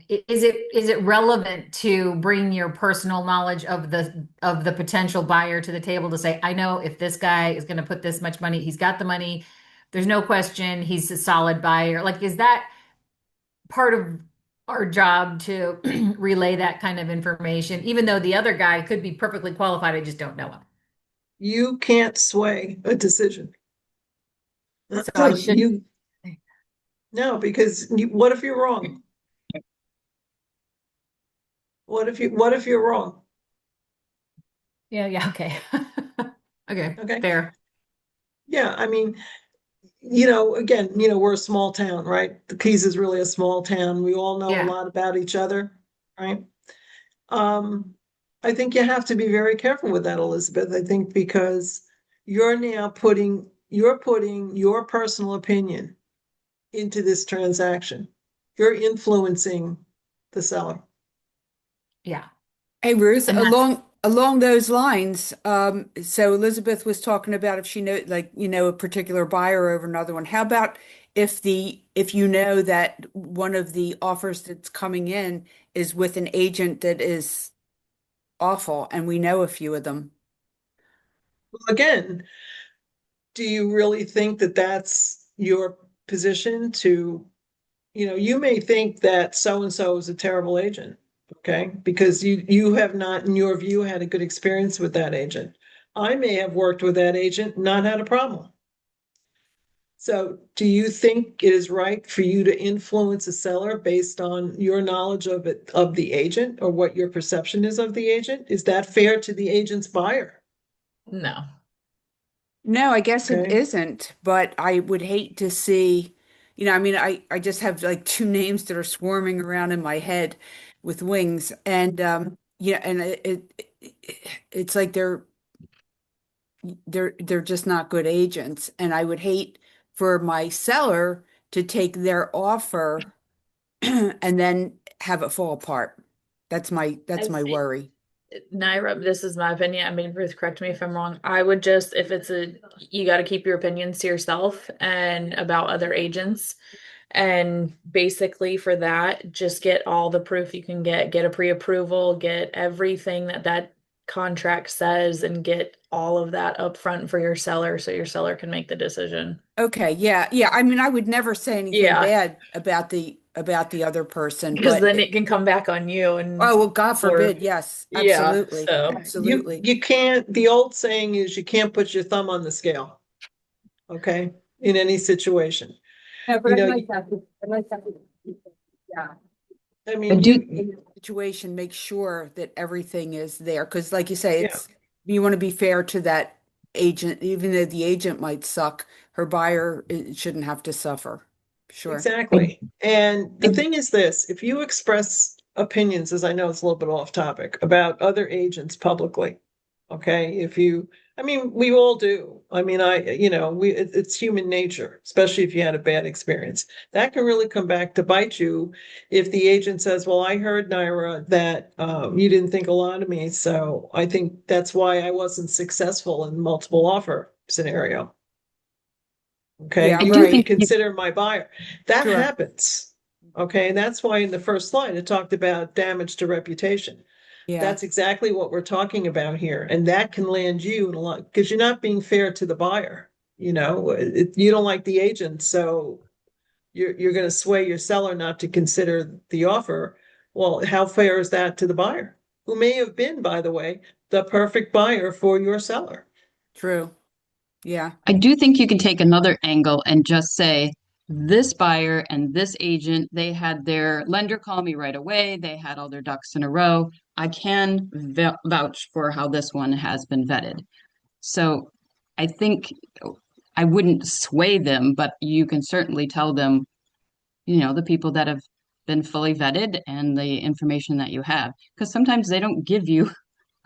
is it relevant to bring your personal knowledge of the potential buyer to the table to say, I know if this guy is going to put this much money, he's got the money. There's no question he's a solid buyer. Like, is that part of our job to relay that kind of information, even though the other guy could be perfectly qualified? I just don't know him. You can't sway a decision. So I should. You no, because what if you're wrong? What if you're wrong? Yeah. Okay. Okay. Okay. Fair. Yeah, I mean, again, we're a small town, right? The Keys is really a small town. We all know a Yeah. lot about each other, right? Um, I think you have to be very careful with that, Elizabeth. I think because you're putting your personal opinion into this transaction. You're influencing the seller. Yeah. Hey Ruth, And that's along those lines, so Elizabeth was talking about if she know like a particular buyer over another one. How about if you know that one of the offers that's coming in is with an agent that is awful, and we know a few of them. Again, do you really think that that's your position to, you may think that so and so is a terrible agent, Okay, because you have not, in your view, had a good experience with that agent. I may have worked with that agent, not had a problem. So do you think it is right for you to influence a seller based on your knowledge of it, of the agent, or what your perception is of the agent? Is that fair to the agent's buyer? No. No, I guess it Okay. isn't, but I would hate to see, I mean, I just have like two names that are swarming around in my head with wings, and yeah, and it's like they're just not good agents, and I would hate for my seller to take their offer and then have it fall apart. That's I my see. worry. Naira, this is my opinion. I mean, Ruth, correct me if I'm wrong. I would just, if it's you got to keep your opinions to yourself and about other agents. And basically for that, just get all the proof you can get a pre-approval, get everything that contract says, and get all of that up front for your seller so your seller can make the decision. Okay, yeah, yeah. I mean, I would never say anything Yeah, bad about the other person, because but then it can come back on you and oh, well, God or forbid. Yes, yeah, absolutely. so Absolutely. You can't, the old saying is you can't put your thumb on the scale, okay, in any situation. No, but You I'd know, like that. I'd like that. Yeah. I I mean, do. Situation, make sure that everything is there. Because like you say, yeah, you want to be fair to that agent, even though the agent might suck, her buyer shouldn't have to suffer. Sure. I, exactly. And the I, thing is this, if you express opinions, as I know it's a little bit off topic, about other agents publicly, okay, if you, I mean, we all do. I mean, it's human nature, especially if you had a bad experience. That can really come back to bite you if the agent says, well, I heard, Naira, that you didn't think a lot of me, so I think that's why I wasn't successful in multiple offer scenario. Okay, Yeah, I you do didn't right. think you, consider my buyer. That Sure. happens. Okay, and that's why in the first slide it talked about damage to reputation. Yeah, That's exactly what we're talking about here. And that can land you in a lot because you're not being fair to the buyer. You don't like the agent, so you're going to sway your seller not to consider the offer. Well, how fair is that to the buyer, who may have been, by the way, the perfect buyer for your seller? true. Yeah, I do think you can take another angle and just say this buyer and this agent, they had their lender call me right away. They had all their ducks in a row. I can vouch for how this one has been vetted. So I think I wouldn't sway them, but you can certainly tell them, the people that have been fully vetted and the information that you have, because sometimes they don't give you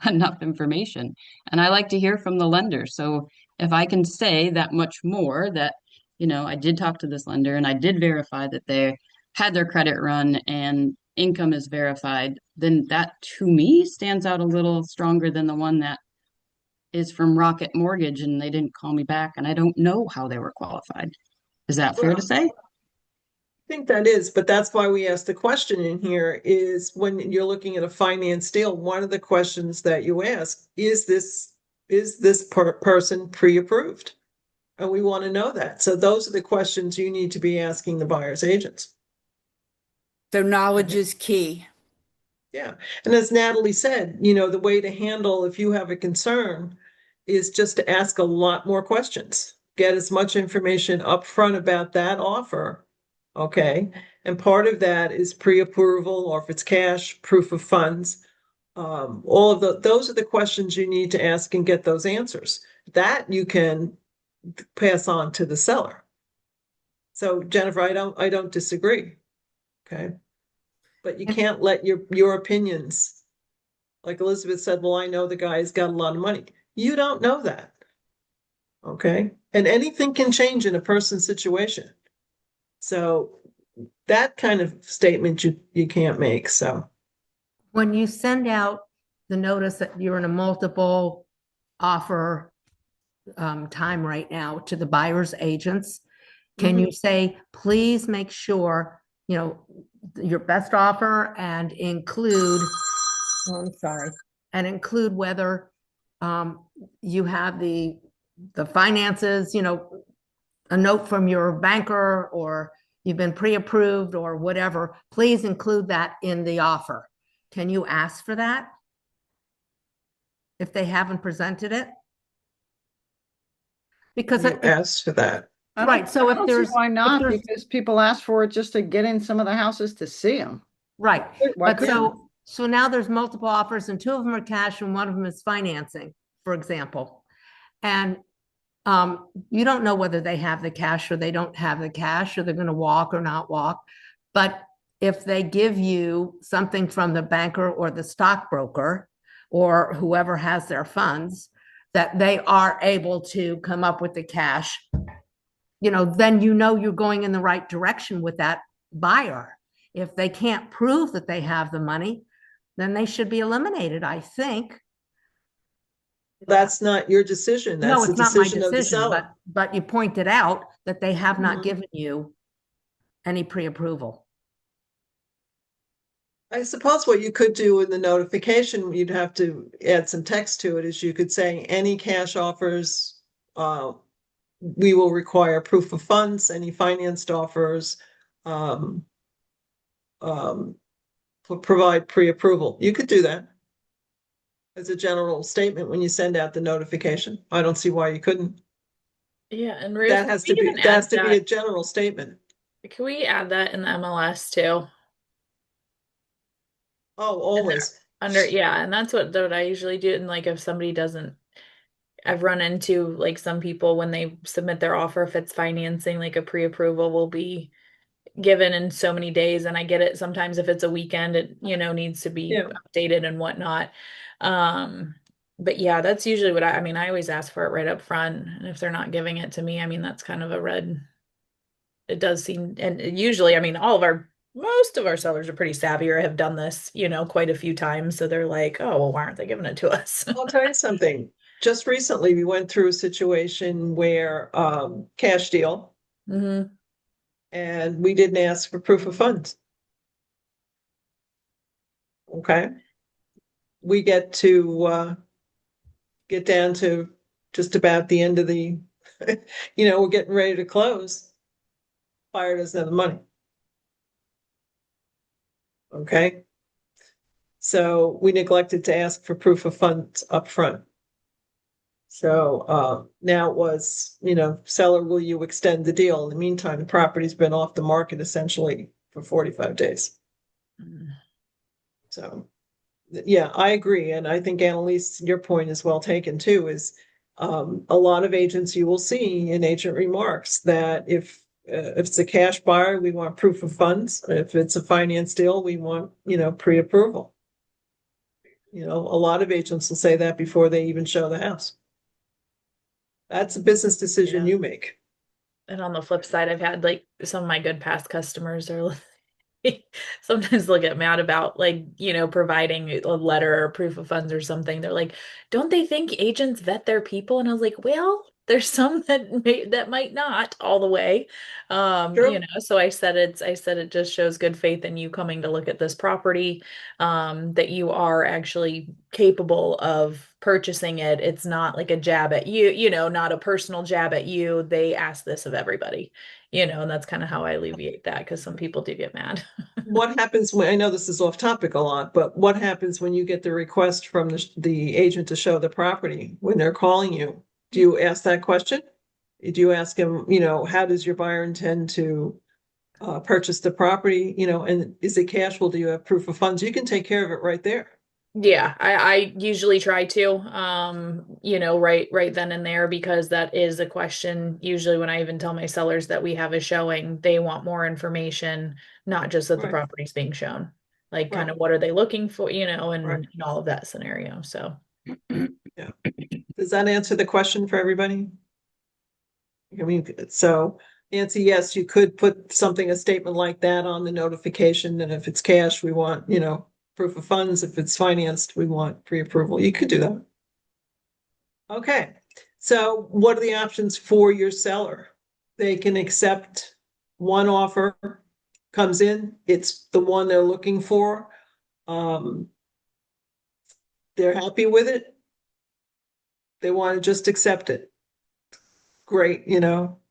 enough information. And I like to hear from the lender. So if I can say that much more that, I did talk to this lender and I did verify that they had their credit run and income is verified, then that to me stands out a little stronger than the one that is from Rocket Mortgage and they didn't call me back and I don't know how they were qualified. Is that fair to Well, say? think that is, but that's why we asked the question in here is when you're looking at a finance deal, one of the questions that you ask is this person pre-approved? And we want to know that. So those are the questions you need to be asking the buyer's agents. so knowledge Okay. is key. Yeah. And as Natalie said, the way to handle if you have a concern is just to ask a lot more questions. Get as much information up front about that offer. Okay. And part of that is pre-approval, or if it's cash, proof of funds. All of those are the questions you need to ask and get those answers. That you can pass on to the seller. So Jennifer, I don't disagree. Okay. But you can't let your opinions, like Elizabeth said, well, I know the guy's got a lot of money. You don't know that. Okay. And anything can change in a person's situation. So that kind of statement you can't make. So When you send out the notice that you're in a multiple offer time right now to the buyer's agents, can mhm. you say, please make sure, your best offer and include, oh, I'm sorry, and include whether you have the finances, a note from your banker or you've been pre-approved or whatever, please include that in the offer Can you ask for that? If they haven't presented it? Because You asked for that. right, so if I don't see there's why not, there's because people ask for it just to get in some of the houses to see them. right, Why but couldn't so now there's multiple offers and two of them are cash and one of them is financing, for example. And you don't know whether they have the cash or they don't have the cash or they're going to walk or not walk. But if they give you something from the banker or the stockbroker or whoever has their funds, that they are able to come up with the cash, then you're going in the right direction with that buyer. If they can't prove that they have the money, then they should be eliminated, I think. That's not your decision. No, That's the it's not my decision of the decision, seller. but you pointed out that they have not Mhm. given you any pre-approval. I suppose what you could do in the notification, you'd have to add some text to it, is you could say any cash offers, we will require proof of funds, any financed offers, um, provide pre-approval. You could do that as a general statement when you send out the notification. I don't see why you couldn't. Yeah, and Ruth, That can has we to be, even that add has to be a that? general statement. Can we add that in the MLS too? Oh, In there, always. yeah, and that's what I usually do. And like if somebody doesn't, I've run into like some people when they submit their offer, if it's financing, like a pre-approval will be given in so many days. And I get it sometimes if it's a weekend, it needs to be Yeah. updated and whatnot. But yeah, that's usually what I mean, I always ask for it right up front. And if they're not giving it to me, I mean, that's kind of a red. It does seem, and usually, I mean, most of our sellers are pretty savvy or have done this, quite a few times. So they're like, oh, well, why aren't they giving it to us? I'll tell you something. Just recently, we went through a situation where cash deal, Hmm. and we didn't ask for proof of funds. Okay. We get down to just about the end of the, we're getting ready to close. Buyer doesn't have the money. Okay. So we neglected to ask for proof of funds up front. So now it was, seller, will you extend the deal? In the meantime, the property's been off the market essentially for 45 days. So, yeah, I agree. And I think Annalise, your point is well taken too, is a lot of agents you will see in agent remarks that if it's a cash buyer, we want proof of funds. If it's a finance deal, we want, pre-approval. A lot of agents will say that before they even show the house. That's a business decision Yeah. you make. And on the flip side, I've had like some of my good past customers are sometimes they'll get mad about like, providing a letter or proof of funds or something. They're like, don't they think agents vet their people? And I was like, well, there's some that might not all the way. True. So I said it just shows good faith in you coming to look at this property, that you are actually capable of purchasing it. It's not like a jab at you, not a personal jab at you. They ask this of everybody, and that's kind of how I alleviate that because some people do get mad. What happens when, I know this is off topic a lot, but what happens when you get the request from the agent to show the property when they're calling you? Do you ask that question? Do you ask him, how does your buyer intend to purchase the property, and is it cash? Well, do you have proof of funds? You can take care of it right there. Yeah, I usually try to, right then and there, because that is a question. Usually when I even tell my sellers that we have a showing, they want more information, not just that the Right. property's being shown. Like kind Right. of what are they looking for, and, Right. and all of that scenario. So Yeah. Does that answer the question for everybody? I mean, so Nancy, yes, you could put something, a statement like that on the notification. And if it's cash, we want, proof of funds. If it's financed, we want pre-approval. You could do that. Okay. So what are the options for your seller? They can accept one offer, comes in, it's the one they're looking for. They're happy with it. They want to just accept it. Great,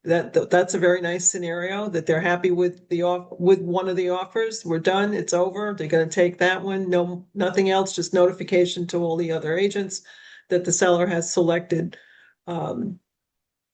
That's a very nice scenario, that they're happy with with one of the offers. We're done. It's over. They're going to take that one. No, nothing else, just notification to all the other agents that the seller has selected an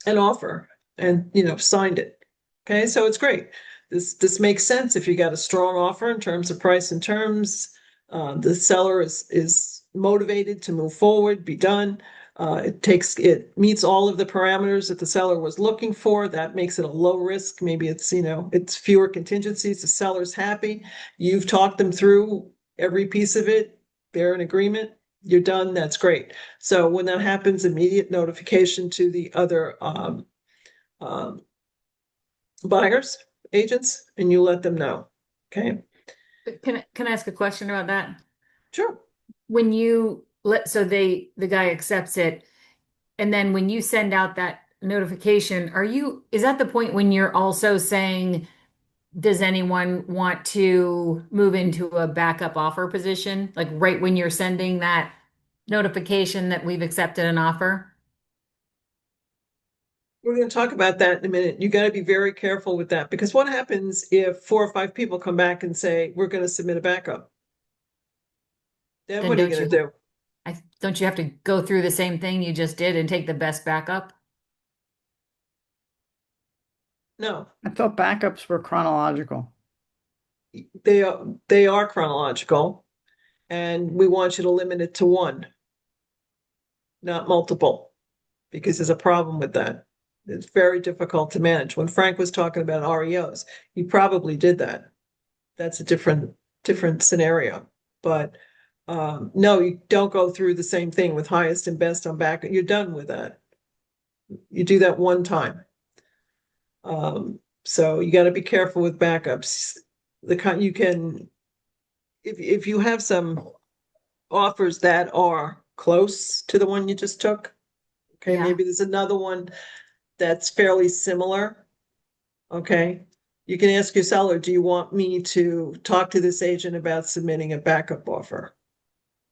offer and, signed it. Okay, so it's great. This makes sense if you got a strong offer in terms of price and terms. The seller is motivated to move forward, be done. It meets all of the parameters that the seller was looking for. That makes it a low risk. Maybe it's fewer contingencies. The seller's happy. You've talked them through every piece of it. They're in agreement. You're done. That's great. So when that happens, immediate notification to the other um, buyers, agents, and you let them know. Okay, Can I ask a question about that? sure. When you so the guy accepts it, and then when you send out that notification, is that the point when you're also saying, does anyone want to move into a backup offer position? Like right when you're sending that notification that we've accepted an offer? We're going to talk about that in a minute. You got to be very careful with that, because what happens if 4 or 5 people come back and say, we're going to submit a backup? Then Then what are you going to do? don't you have to go through the same thing you just did and take the best backup? No, I thought backups were chronological. they are chronological, and we want you to limit it to one, not multiple, because there's a problem with that. It's very difficult to manage. When Frank was talking about REOs, he probably did that. That's a different scenario. But no, you don't go through the same thing with highest and best on back. You're done with that. You do that one time. So you got to be careful with backups. You can, if you have some offers that are close to the one you just took, okay, Yeah. maybe there's another one that's fairly similar. Okay, you can ask your seller, do you want me to talk to this agent about submitting a backup offer?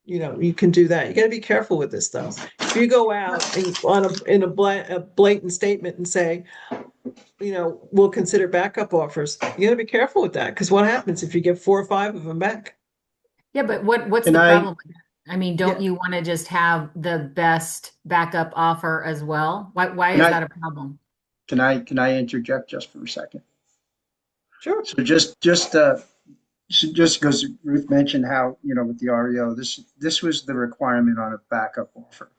You can do that. You got to be careful with this stuff. If you go out and a blatant statement and say, we'll consider backup offers, you got to be careful with that, because what happens if you get 4 or 5 of them back? Yeah, but what's Can the I, problem with that? I mean, don't Yeah. you want to just have the best backup offer as well? Why can is I, that a problem? can I interject just for a second? Sure. So just because Ruth mentioned how, with the REO, this was the requirement on a backup offer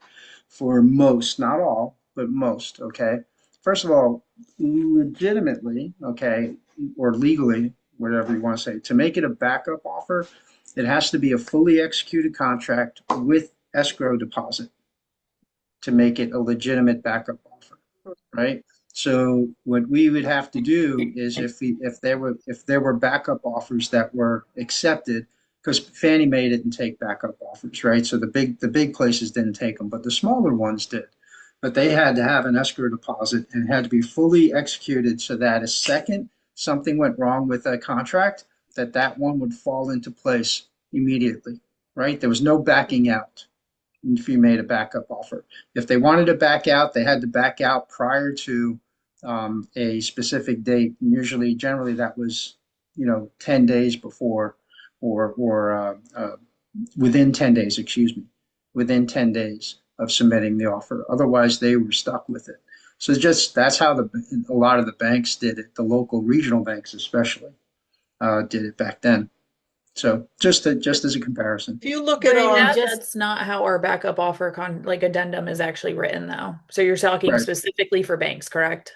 for most, not all, but most, okay? First of all, legitimately, okay, or legally, whatever you want to say, to make it a backup offer, it has to be a fully executed contract with escrow deposit to make it a legitimate backup offer, right? So what we would have to do is if there were backup offers that were accepted, because Fannie Mae didn't take backup offers, right? So the big places didn't take them, but the smaller ones did. But they had to have an escrow deposit and it had to be fully executed so that a second something went wrong with a contract, that one would fall into place immediately, right? There was no backing out if you made a backup offer. If they wanted to back out, they had to back out prior to a specific date. And generally, that was 10 days before, or within 10 days, excuse me, within 10 days of submitting the offer. Otherwise, they were stuck with it. So that's how a lot of the banks did it. The local regional banks, especially, did it back then. So just as a comparison. If you look But at our, that's not how our backup offer addendum is actually written though. So you're talking Right. specifically for banks, correct?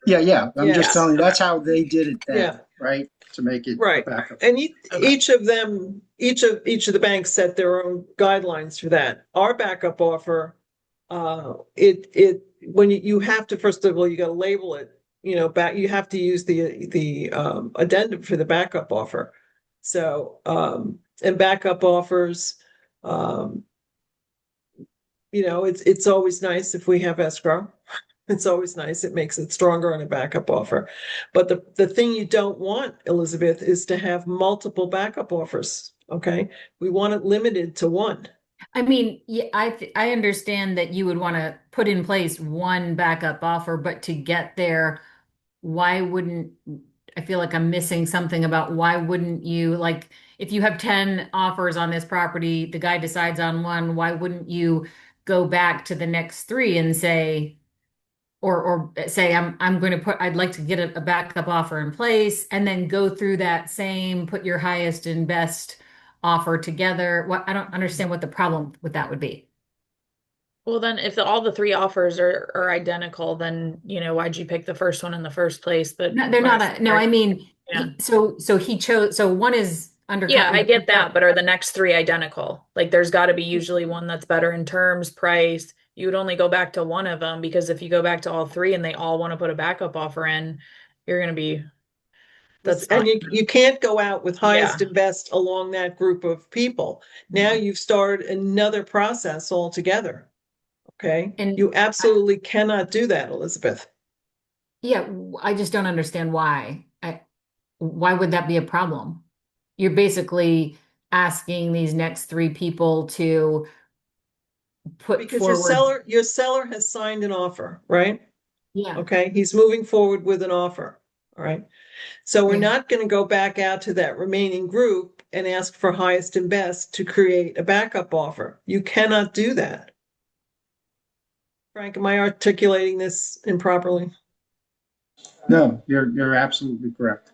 Yeah. I'm just yes, telling you, that's how they did it then, yeah, right? To make it a right. backup. And Okay. each of the banks set their own guidelines for that. Our backup offer, when you have to, first of all, you got to label it, you have to use the addendum for the backup offer. So, and backup offers, um, it's always nice if we have escrow. It's always nice. It makes it stronger on a backup offer. But the thing you don't want, Elizabeth, is to have multiple backup offers. Okay. We want it limited to one. I mean, yeah, I understand that you would want to put in place one backup offer, but to get there, why wouldn't, I feel like I'm missing something about why wouldn't you, like, if you have 10 offers on this property, the guy decides on one, why wouldn't you go back to the next three and say, or say I'm going to put I'd like to get a backup offer in place and then go through that same put your highest and best offer together. What I don't understand what the problem with that would be. Well, then if all the three offers are identical, then, why'd you pick the first one in the first place? But No, they're not no, I mean yeah. so he chose so one is under Yeah, I get that, but are the next three identical? Like there's got to be usually one that's better in terms, price. You would only go back to one of them because if you go back to all three and they all want to put a backup offer in, you're going to be, that's And not, you can't go out with highest yeah. and best along that group of people. Now you've started another process altogether. Okay. And You absolutely cannot do that, Elizabeth. yeah, I just don't understand why. Why would that be a problem? You're basically asking these next three people to put Because forward. your seller has signed an offer, right? Yeah. Okay. He's moving forward with an offer. All right. So we're Yeah. not going to go back out to that remaining group and ask for highest and best to create a backup offer. You cannot do that. Frank, am I articulating this improperly? No, you're absolutely correct.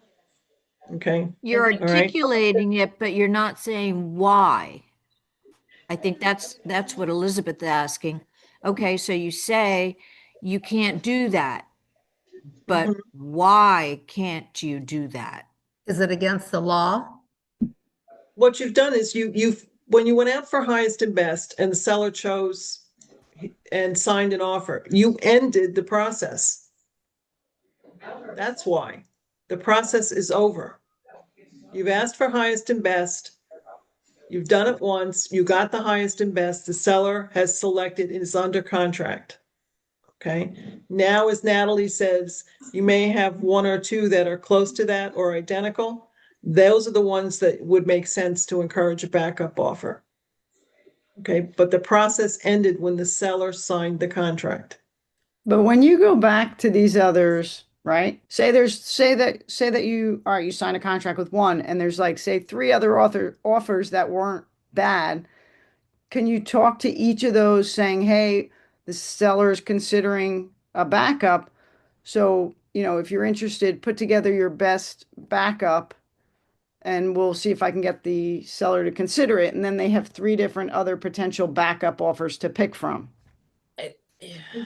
Okay. You're All right. articulating it, but you're not saying why. I think that's what Elizabeth is asking. Okay, so you say you can't do that, but Mhm. why can't you do that? Is it against the law? What you've done is you've when you went out for highest and best and the seller chose and signed an offer, you ended the process. That's why the process is over. You've asked for highest and best. You've done it once. You got the highest and best. The seller has selected and is under contract. Okay. Now, as Natalie says, you may have one or two that are close to that or identical. Those are the ones that would make sense to encourage a backup offer. Okay. But the process ended when the seller signed the contract. But when you go back to these others, right? Say that you all right, you sign a contract with one and there's like say three other offers that weren't bad. Can you talk to each of those saying, "Hey, the seller is considering a backup. So, if you're interested, put together your best backup and we'll see if I can get the seller to consider it." And then they have three different other potential backup offers to pick from.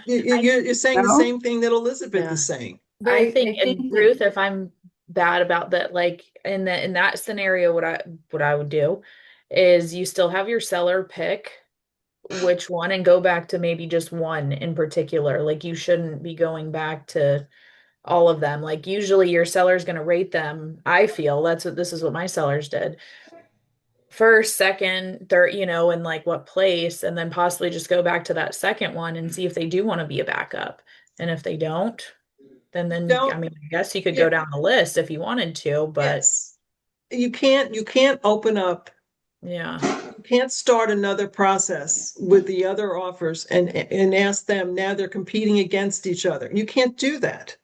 You're saying the No? same thing that Elizabeth Yeah. is saying. I Right. think, I and think that Ruth, if I'm bad about that, like in that scenario, what I would do is you still have your seller pick which one and go back to maybe just one in particular. Like you shouldn't be going back to all of them. Like usually your seller's going to rate them. I feel this is what my sellers did. First, second, third, in like what place, and then possibly just go back to that second one and see if they do want to be a backup. And if they don't, then I Don't, mean, I guess you could yeah, go down the list if you wanted to, but yes. You can't open up, yeah. you can't start another process with the other offers and ask them, now they're competing against each other. You can't do that.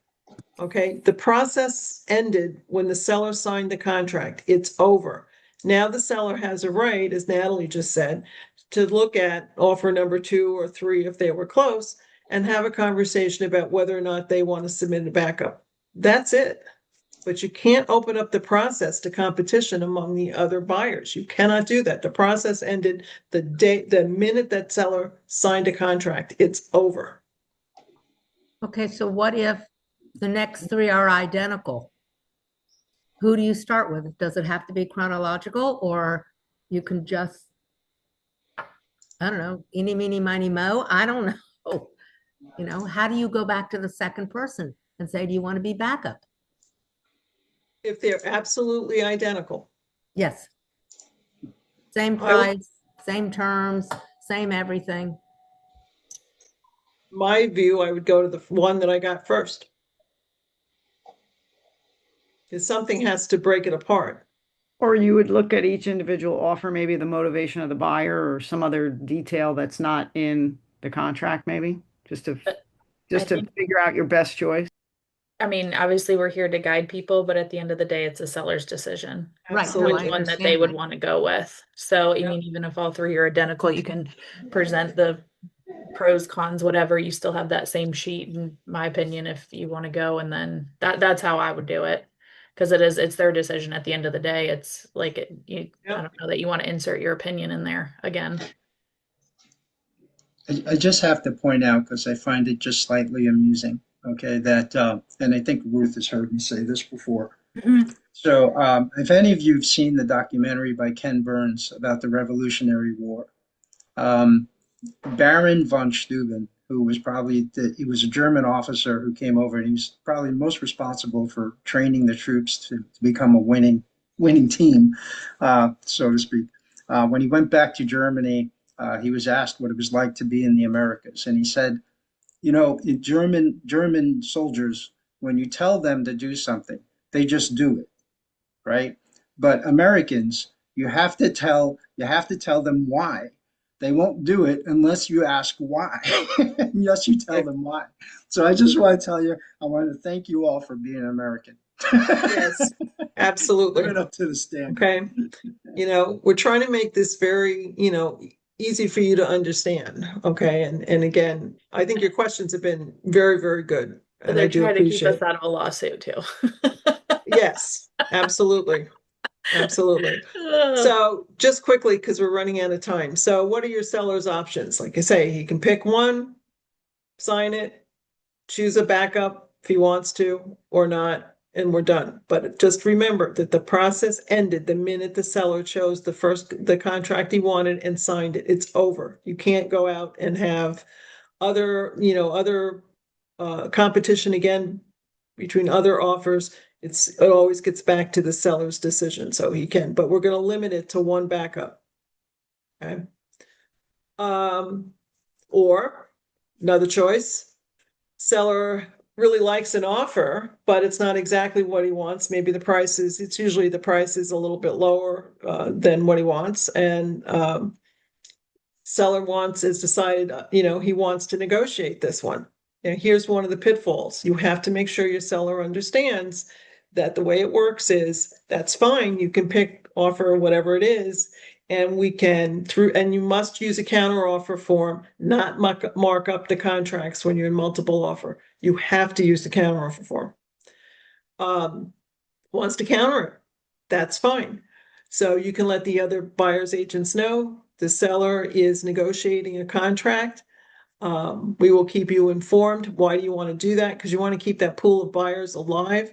Okay, the process ended when the seller signed the contract. It's over. Now the seller has a right, as Natalie just said, to look at offer number two or three if they were close and have a conversation about whether or not they want to submit a backup. That's it. But you can't open up the process to competition among the other buyers. You cannot do that. The process ended the minute that seller signed a contract. It's over. Okay, so what if the next three are identical? Who do you start with? Does it have to be chronological or you can just, I don't know, eeny, meeny, miny, mo? I don't know. How do you go back to the second person and say, do you want to be backup? If they're absolutely identical. Yes. Same I would, price, same terms, same everything. my view, I would go to the one that I got first. Because something has to break it apart. Or you would look at each individual offer, maybe the motivation of the buyer or some other detail that's not in the contract, maybe. just to I just to think, figure out your best choice? I mean, obviously we're here to guide people, but at the end of the day, it's a seller's decision. Right, no, Which I Absolutely. one that they understand would that. want to go with. So, I Yep. mean, even if all three are identical, you can present the pros, cons, whatever. You still have that same sheet, in my opinion, if you want to go. And then that's how I would do it. Because it's their decision at the end of the day. It's like I Yep. don't know that you want to insert your opinion in there again. I just have to point out, because I find it just slightly amusing, okay, that, and I think Ruth has heard me say this before. So, if any of you have seen the documentary by Ken Burns about the Revolutionary War, um, Baron von Steuben, who was he was a German officer who came over, and he was probably most responsible for training the troops to become a winning team, so to speak. When he went back to Germany, he was asked what it was like to be in the Americas, and he said, you know, German soldiers, when you tell them to do something, they just do it, right? But Americans, you have to tell them why. They won't do it unless you ask why, unless you tell them why. So I just want to tell you, I want to thank you all for being American. Yes, absolutely. Living up to the standard. Okay. We're trying to make this very, easy for you to understand. Okay. And again, I think your questions have been very, very good. But And I they're do trying to keep appreciate us it. out of a lawsuit too. Yes, absolutely. Absolutely. So just quickly, because we're running out of time. So what are your seller's options? Like I say, he can pick one, sign it, choose a backup if he wants to or not, and we're done. But just remember that the process ended the minute the seller chose the contract he wanted and signed it. It's over. You can't go out and have other competition again between other offers. It always gets back to the seller's decision, so he can, but we're going to limit it to one backup. Okay. Or another choice, seller really likes an offer, but it's not exactly what he wants. Maybe it's usually the price is a little bit lower than what he wants. And seller is decided, he wants to negotiate this one. And here's one of the pitfalls. You have to make sure your seller understands that the way it works is that's fine. You can offer whatever it is, and and you must use a counter offer form, not mark up the contracts when you're in multiple offer. You have to use the counter offer form. Wants to counter it, that's fine. So you can let the other buyer's agents know the seller is negotiating a contract. We will keep you informed. Why do you want to do that? Because you want to keep that pool of buyers alive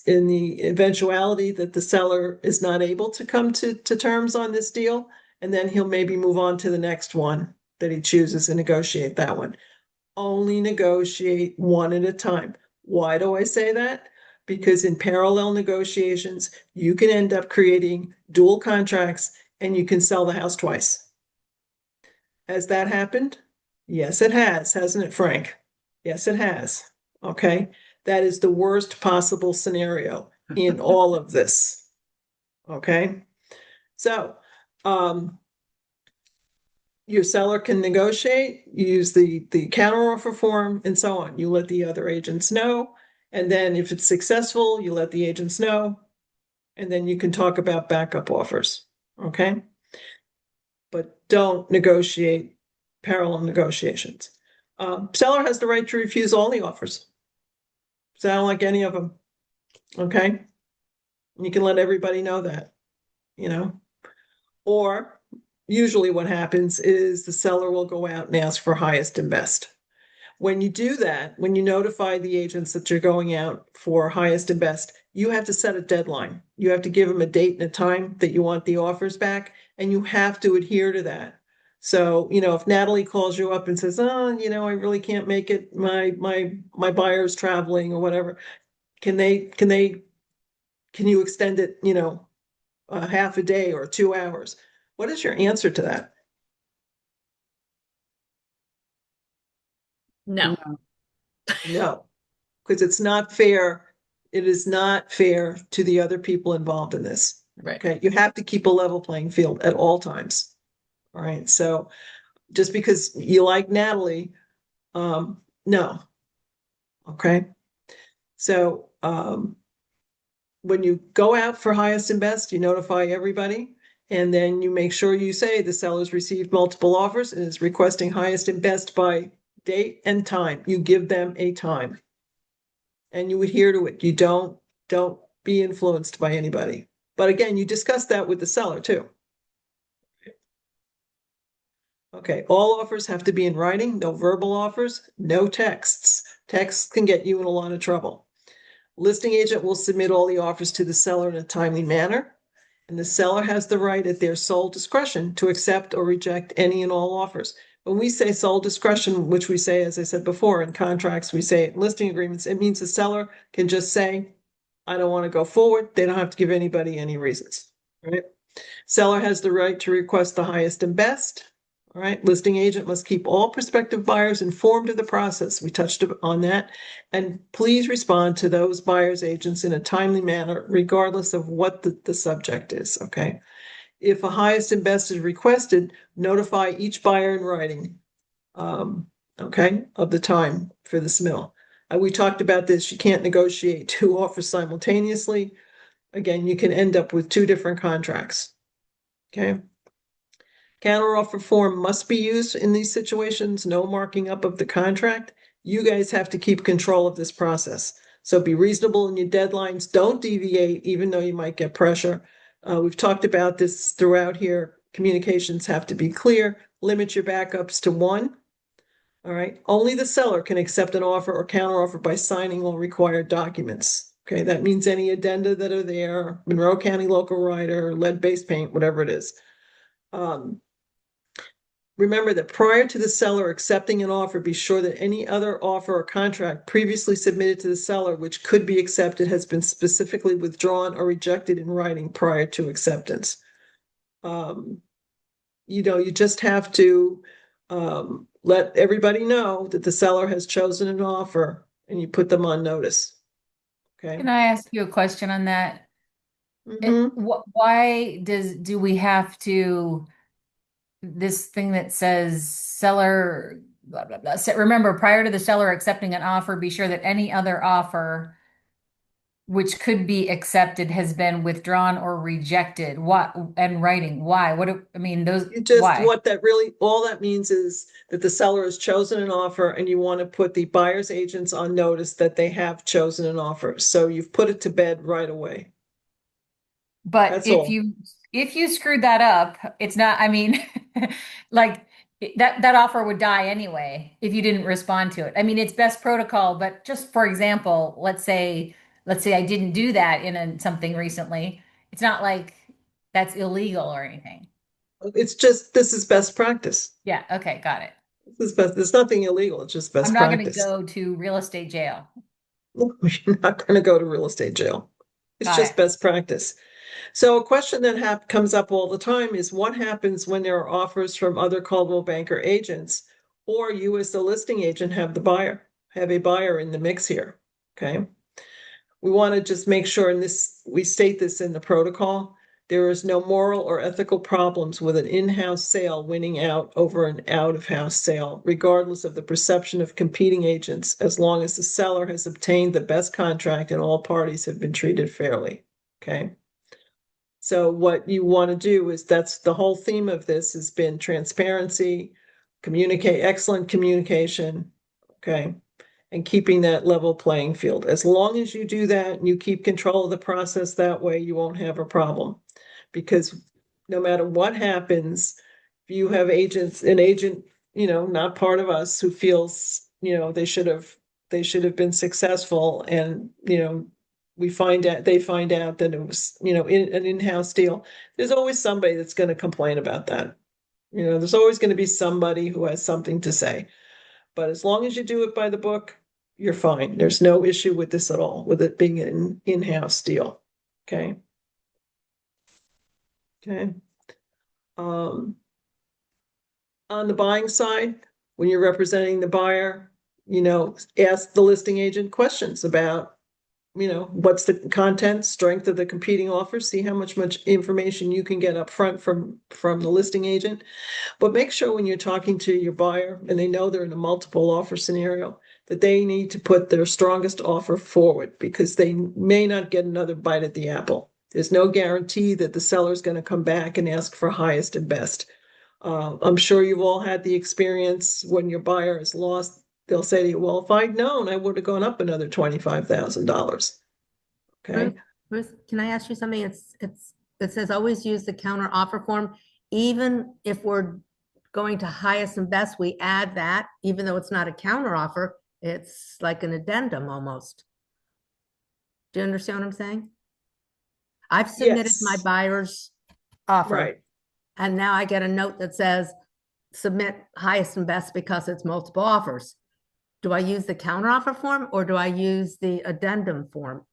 in the eventuality that the seller is not able to come to terms on this deal. And then he'll maybe move on to the next one that he chooses and negotiate that one. Only negotiate one at a time. Why do I say that? Because in parallel negotiations, you can end up creating dual contracts and you can sell the house twice. Has that happened? Yes, it has, hasn't it, Frank? Yes, it has. Okay. That is the worst possible scenario in all of this. Okay. So, your seller can negotiate, use the counteroffer form, and so on. You let the other agents know. And then if it's successful, you let the agents know. And then you can talk about backup offers. Okay. But don't negotiate parallel negotiations. Seller has the right to refuse all the offers. So I don't like any of them. Okay. You can let everybody know that, or usually what happens is the seller will go out and ask for highest and best. When you do that, when you notify the agents that you're going out for highest and best, you have to set a deadline. You have to give them a date and a time that you want the offers back, and you have to adhere to that. So, if Natalie calls you up and says, "Oh, I really can't make it. My buyer's traveling or whatever," can you extend it, a half a day or 2 hours? What is your answer to that? No. No, because it's not fair. It is not fair to the other people involved in this. Right. Okay. You have to keep a level playing field at all times. All right. So just because you like Natalie No. Okay. So when you go out for highest and best, you notify everybody, and then you make sure you say the seller's received multiple offers and is requesting highest and best by date and time. You give them a time. And you adhere to it. You don't be influenced by anybody. But again, you discuss that with the seller too. Okay, all offers have to be in writing, no verbal offers, no texts. Texts can get you in a lot of trouble. Listing agent will submit all the offers to the seller in a timely manner, and the seller has the right at their sole discretion to accept or reject any and all offers. When we say sole discretion, which we say, as I said before, in contracts, we say listing agreements, it means the seller can just say, I don't want to go forward. They don't have to give anybody any reasons, right? Seller has the right to request the highest and best. All right, listing agent must keep all prospective buyers informed of the process. We touched on that. And please respond to those buyers agents in a timely manner, regardless of what the subject is. Okay. If a highest and best is requested, notify each buyer in writing, okay, of the time for the submittal. We talked about this. You can't negotiate two offers simultaneously. Again, you can end up with two different contracts. Okay. Counteroffer form must be used in these situations, no marking up of the contract. You guys have to keep control of this process. So be reasonable in your deadlines. Don't deviate, even though you might get pressure. We've talked about this throughout here. Communications have to be clear. Limit your backups to one. All right. Only the seller can accept an offer or counteroffer by signing all required documents. Okay. That means any addenda that are there, Monroe County local rider, lead-based paint, whatever it is. Remember that prior to the seller accepting an offer, be sure that any other offer or contract previously submitted to the seller which could be accepted has been specifically withdrawn or rejected in writing prior to acceptance. You just have to let everybody know that the seller has chosen an offer and you put them on notice. Okay. Can I ask you a question on that? Mhm. Why do we have to this thing that says seller blah blah blah? Remember, prior to the seller accepting an offer, be sure that any other offer which could be accepted has been withdrawn or rejected. What and writing? Why? I mean those why? What that really, all that means is that the seller has chosen an offer and you want to put the buyer's agents on notice that they have chosen an offer. So you've put it to bed right away. But That's all. if you screwed that up, it's not, I mean, like that offer would die anyway if you didn't respond to it. I mean, it's best protocol, but just for example, let's say I didn't do that in something recently. It's not like that's illegal or anything. It's just, this is best practice. Yeah, okay, got it. This is best, there's nothing illegal. It's just I'm best not going to practice. go to real estate jail. You're not going to go to real estate jail. It's Got it. just best practice. So a question that comes up all the time is what happens when there are offers from other Coldwell Banker agents, or you as the listing agent have a buyer in the mix here. Okay. We want to just make sure, and we state this in the protocol, there is no moral or ethical problems with an in-house sale winning out over an out-of-house sale, regardless of the perception of competing agents, as long as the seller has obtained the best contract and all parties have been treated fairly. Okay. So what you want to do is, that's the whole theme of this has been transparency, excellent communication. Okay. And keeping that level playing field. As long as you do that and you keep control of the process that way, you won't have a problem. Because no matter what happens, if you have an agent, not part of us, who feels, they should have been successful, and they find out that it was, an in-house deal, there's always somebody that's going to complain about that. There's always going to be somebody who has something to say. But as long as you do it by the book, you're fine. There's no issue with this at all, with it being an in-house deal. Okay. Okay. On the buying side, when you're representing the buyer, ask the listing agent questions about what's the content, strength of the competing offer, see how much information you can get up front from the listing agent. But make sure when you're talking to your buyer and they know they're in a multiple offer scenario, that they need to put their strongest offer forward, because they may not get another bite at the apple. There's no guarantee that the seller's going to come back and ask for highest and best. I'm sure you've all had the experience when your buyer is lost. They'll say to you, well, if I'd known, I would have gone up another $25,000. Okay. Ruth, can I ask you something? It says always use the counter offer form. Even if we're going to highest and best, we add that, even though it's not a counter offer, it's like an addendum almost. Do you understand what I'm saying? I've submitted my Yes. buyer's offer, Right. and now I get a note that says submit highest and best because it's multiple offers. Do I use the counter offer form or do I use the addendum form?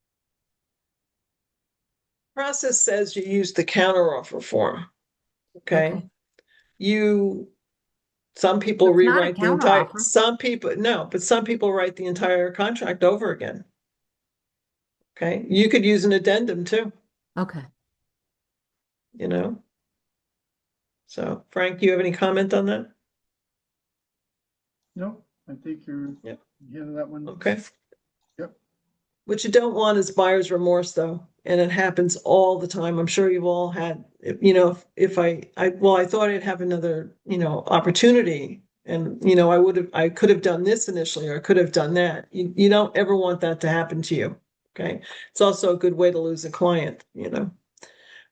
Process says you use the counteroffer form. Okay. Some people It's not a rewrite the entire, counteroffer. some people, no, but some people write the entire contract over again. Okay. You could use an addendum too, Okay. So Frank, you have any comment on that? No, I think you're Yep. hitting that one. Okay. Yep. What you don't want is buyer's remorse, though, and it happens all the time. I'm sure you've all had, if I thought I'd have another, opportunity, and I could have done this initially, or I could have done that. You don't ever want that to happen to you. Okay, it's also a good way to lose a client.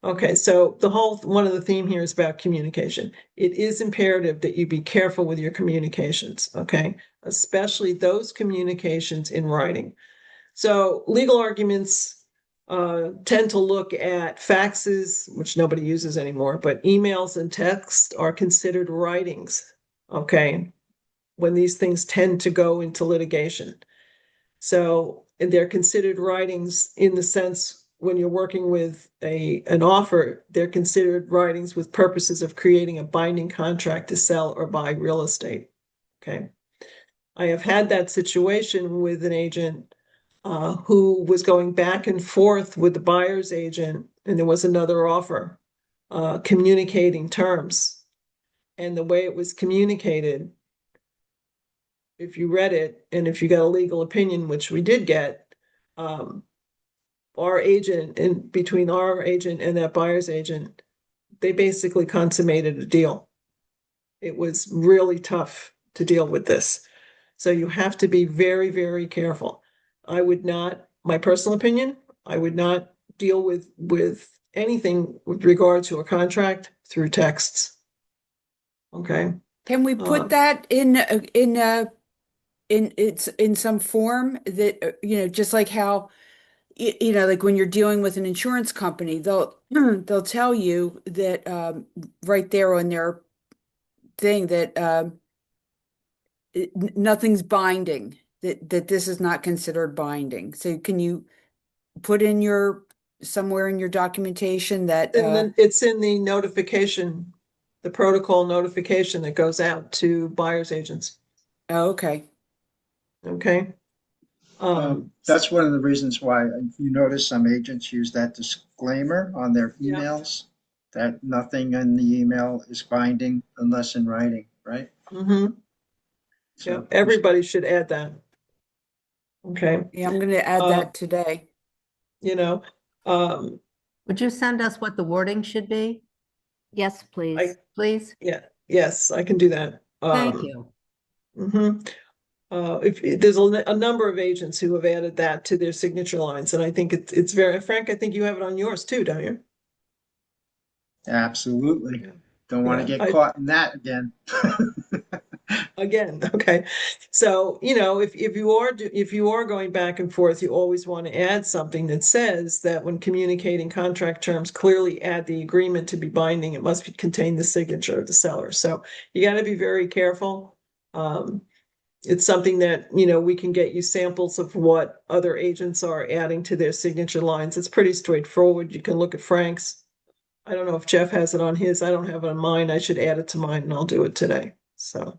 Okay, so one of the theme here is about communication. It is imperative that you be careful with your communications. Okay, especially those communications in writing. So legal arguments tend to look at faxes, which nobody uses anymore, but emails and text are considered writings, okay, when these things tend to go into litigation. So they're considered writings in the sense when you're working with an offer, they're considered writings with purposes of creating a binding contract to sell or buy real estate. Okay. I have had that situation with an agent who was going back and forth with the buyer's agent, and there was another offer communicating terms. And the way it was communicated, if you read it and if you got a legal opinion, which we did get, our agent, and between our agent and that buyer's agent, they basically consummated a deal. It was really tough to deal with this. So you have to be very, very careful. I would not, my personal opinion, I would not deal with anything with regard to a contract through texts. Okay. Can we put that in some form that just like how like when you're dealing with an insurance company, they'll tell you that right there on their thing that nothing's binding, that this is not considered binding. So can you put in somewhere in your documentation that And then it's in the notification, the protocol notification that goes out to buyer's agents. oh, okay. Okay. That's one of the reasons why you notice some agents use that disclaimer on their Yeah. emails, that nothing in the email is binding unless in writing, right? Mm-hmm. So Yeah, everybody should add that. Okay. Yeah, I'm going to add that today. Would you send us what the wording should be, Yes, please. please? Yes, I can do that. Thank you. Mhm. If there's a number of agents who have added that to their signature lines, and I think it's very, Frank, I think you have it on yours too, don't you? absolutely. Yeah. Don't want to Yeah, get caught in that again. Again, okay. So, if you are going back and forth, you always want to add something that says that when communicating contract terms, clearly add the agreement to be binding. It must contain the signature of the seller. So you got to be very careful. It's something that, we can get you samples of what other agents are adding to their signature lines. It's pretty straightforward. You can look at Frank's. I don't know if Jeff has it on his. I don't have it on mine. I should add it to mine and I'll do it today. So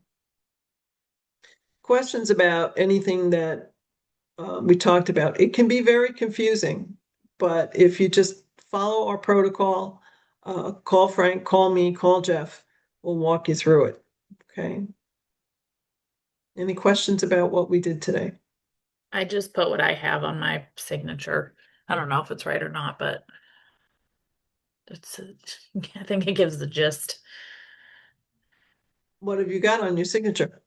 questions about anything that we talked about. It can be very confusing, but if you just follow our protocol, call Frank, call me, call Jeff, we'll walk you through it. Okay. Any questions about what we did today? I just put what I have on my signature. I don't know if it's right or not, but it's, I think it gives the gist. What have you got on your signature?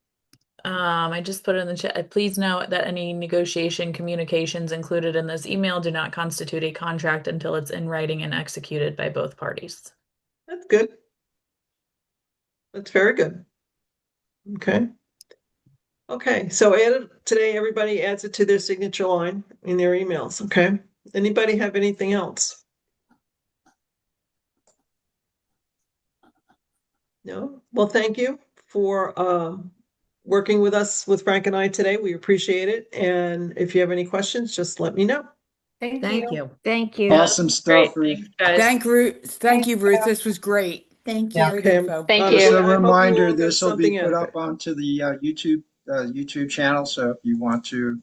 I just put it in the chat. Please note that any negotiation communications included in this email do not constitute a contract until it's in writing and executed by both parties. That's good. That's very good. Okay. Okay, so today everybody adds it to their signature line in their emails, okay? Anybody have anything else? No? Well, thank you for working with us, with Frank and I today. We appreciate it. And if you have any questions, just let me know. Thank you. Thank you. Awesome Great, stuff, Ruth. thanks, guys. Thank you, Ruth. This was great. Thank Yeah. Great Okay, info. Thank Just you. a I hope you reminder, all got this will be something out put of up it. onto the YouTube channel. So if you want to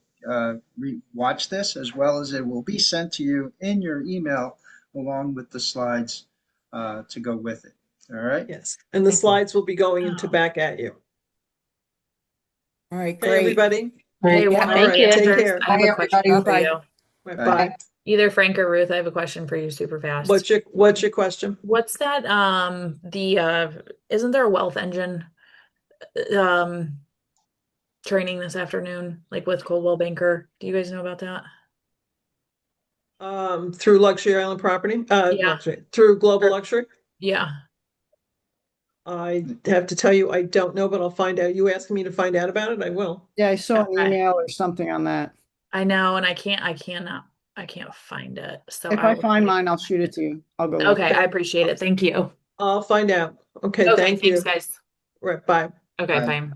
watch this, as well as it will be sent to you in your email along with the slides to go with it. All right. Yes, and the Thank you. slides will be going into back at you. All right, Hey, great. everybody. Hey, Yeah. one All more right, thing, take Andrews. care. I have Bye, a question everybody. for Bye-bye. you. Right, Bye. bye. Either Frank or Ruth, I have a question for you super fast. What's your question? What's that? Isn't there a wealth engine um training this afternoon, like with Coldwell Banker? Do you guys know about that? Through Luxury Island Property, Yeah. through Global Or- Luxury. Yeah. I have to tell you, I don't know, but I'll find out. You asking me to find out about it? I will. Yeah, I saw an Okay. email or something on that. I know, and I can't find it. So If I find mine, I'll shoot it to you. I'll go look. Okay, I appreciate it. Thank you. I'll find out. Okay, Okay, thank thanks, you. guys. Right, bye. Okay, Bye. bye.